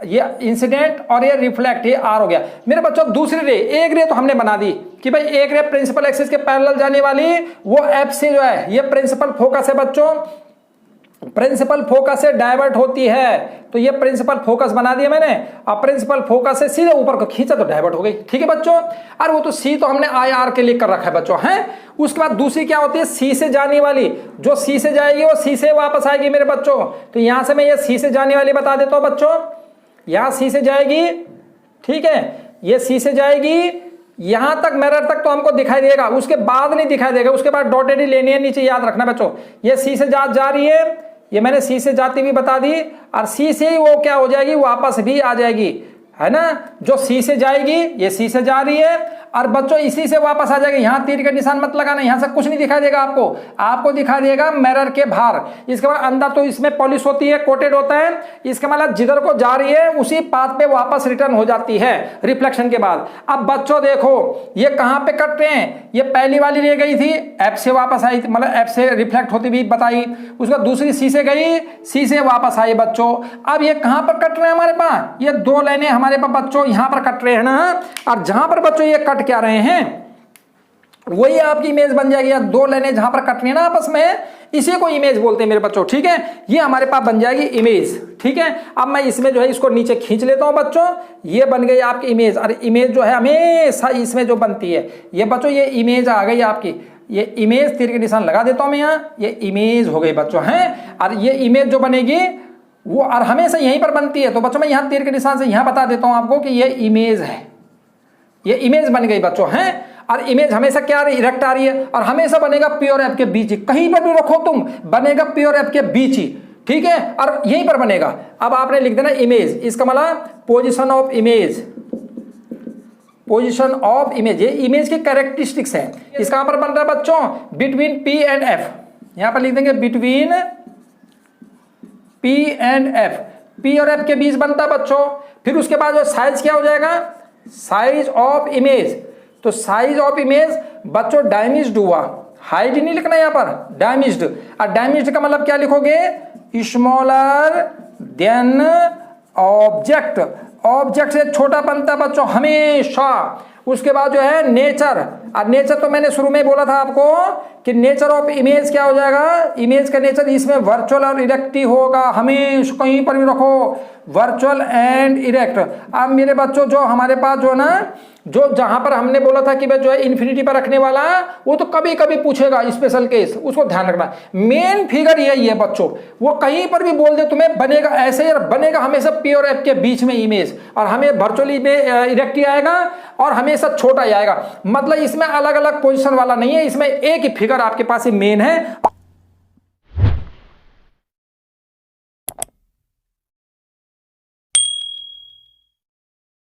ये इंसिडेंट और ये रिफ्लेक्ट, ये आर हो गया मेरे बच्चों। दूसरी रे, एक रे तो हमने बना दी कि भाई एक रे प्रिंसिपल एक्सिस के पैरेलल जाने वाली वो एफ से जो है ये प्रिंसिपल फोकस है बच्चों, प्रिंसिपल फोकस से डाइवर्ट होती है, तो ये प्रिंसिपल फोकस बना दिया मैंने। अब प्रिंसिपल फोकस से सीधे ऊपर को खींचा तो डाइवर्ट हो गई। ठीक है बच्चों, और वो तो सी तो हमने आई आर के लिख कर रखा है बच्चों हैं। उसके बाद दूसरी क्या होती है, सी से जाने वाली, जो सी से जाएगी वो सी से वापस आएगी मेरे बच्चों। तो यहां से मैं ये सी से जाने वाली बता देता हूं बच्चों, यहां सी से जाएगी, ठीक है, ये सी से जाएगी यहां तक मिरर तक तो हमको दिखाई देगा, उसके बाद नहीं दिखाई देगा, उसके बाद डॉटेड ही लेनी है नीचे, याद रखना बच्चों। ये सी से जा रही है, ये मैंने सी से जाती भी बता दी, और सी से ही वो क्या हो जाएगी, वापस भी आ जाएगी है ना। जो सी से जाएगी ये सी से जा रही है और बच्चों इसी से वापस आ जाएगी। यहां तीर का निशान मत लगाना, यहां से कुछ नहीं दिखाई देगा आपको, आपको दिखाई देगा मिरर के बाहर। इसके बाद अंदर तो इसमें पॉलिश होती है, कोटेड होता है, इसका मतलब जिधर को जा रही है उसी पाथ पे वापस रिटर्न हो जाती है रिफ्लेक्शन के बाद। अब बच्चों देखो ये कहां पे कट रहे हैं, ये पहली वाली रह गई थी, एफ से वापस आई, मतलब एफ से रिफ्लेक्ट होती भी बताई, उसके बाद दूसरी सी से गई, सी से वापस आई बच्चों। अब ये कहां पर कट रहे हैं हमारे पास, ये 2 लाइनें हमारे पास बच्चों यहां पर कट रहे हैं ना, और जहां पर बच्चों ये कट क्या रहे हैं वही आपकी इमेज बन जाएगी। 2 लाइनें जहां पर कट रही है ना आपस में, इसी को इमेज बोलते हैं मेरे बच्चों। ठीक है, ये हमारे पास बन जाएगी इमेज। ठीक है, अब मैं इसमें जो है इसको नीचे खींच लेता हूं बच्चों, ये बन गई आपकी इमेज। और इमेज जो है हमेशा इसमें जो बनती है ये बच्चों, ये इमेज आ गई आपकी, ये इमेज तीर के निशान लगा देता हूं मैं यहां, ये इमेज हो गई बच्चों हैं। और ये इमेज जो बनेगी वो और हमेशा यहीं पर बनती है, तो बच्चों मैं यहां तीर के निशान से यहां बता देता हूं आपको कि ये इमेज है, ये इमेज बन गई बच्चों हैं। और इमेज हमेशा क्या आ रही है, इरेक्ट आ रही है, और हमेशा बनेगा पी और एफ के बीच ही, कहीं पर भी रखो तुम बनेगा पी और एफ के बीच ही, ठीक है, और यहीं पर बनेगा। अब आपने लिख देना इमेज, इसका मतलब position of image, position of image, ये इमेज के कैरेक्टरिस्टिक्स है। इसका यहां पर बन रहा है बच्चों बिटवीन पी एंड एफ, यहां पर लिख देंगे between P and F, P और एफ के बीच बनता है बच्चों। फिर उसके बाद जो साइज क्या हो जाएगा, साइज ऑफ इमेज, तो साइज ऑफ इमेज बच्चों डायमिज्ड हुआ, हाइट नहीं लिखना यहां पर, डायमिज्ड। और डायमिज्ड का मतलब क्या लिखोगे, स्मॉलर देन ऑब्जेक्ट, ऑब्जेक्ट से छोटा बनता है बच्चों हमेशा। उसके बाद जो है नेचर, और नेचर तो मैंने शुरू में बोला था आपको कि नेचर ऑफ इमेज क्या हो जाएगा, इमेज का नेचर इसमें वर्चुअल और इरेक्ट ही होगा, हमेशा कहीं पर भी रखो वर्चुअल एंड इरेक्ट। अब मेरे बच्चों जो हमारे पास जो ना, जो जहां पर हमने बोला था कि भाई जो है इन्फिनिटी पर रखने वाला, वो तो कभी कभी पूछेगा स्पेशल केस, उसको ध्यान रखना। मेन फिगर यही है बच्चों, वो कहीं पर भी बोल दे तुम्हें बनेगा ऐसे ही, बनेगा हमेशा पी और एफ के बीच में इमेज, और हमें वर्चुअली में इरेक्ट ही आएगा और हमेशा छोटा ही आएगा। मतलब इसमें अलग अलग पोजीशन वाला नहीं है, इसमें एक ही फिगर आपके पास ही मेन है।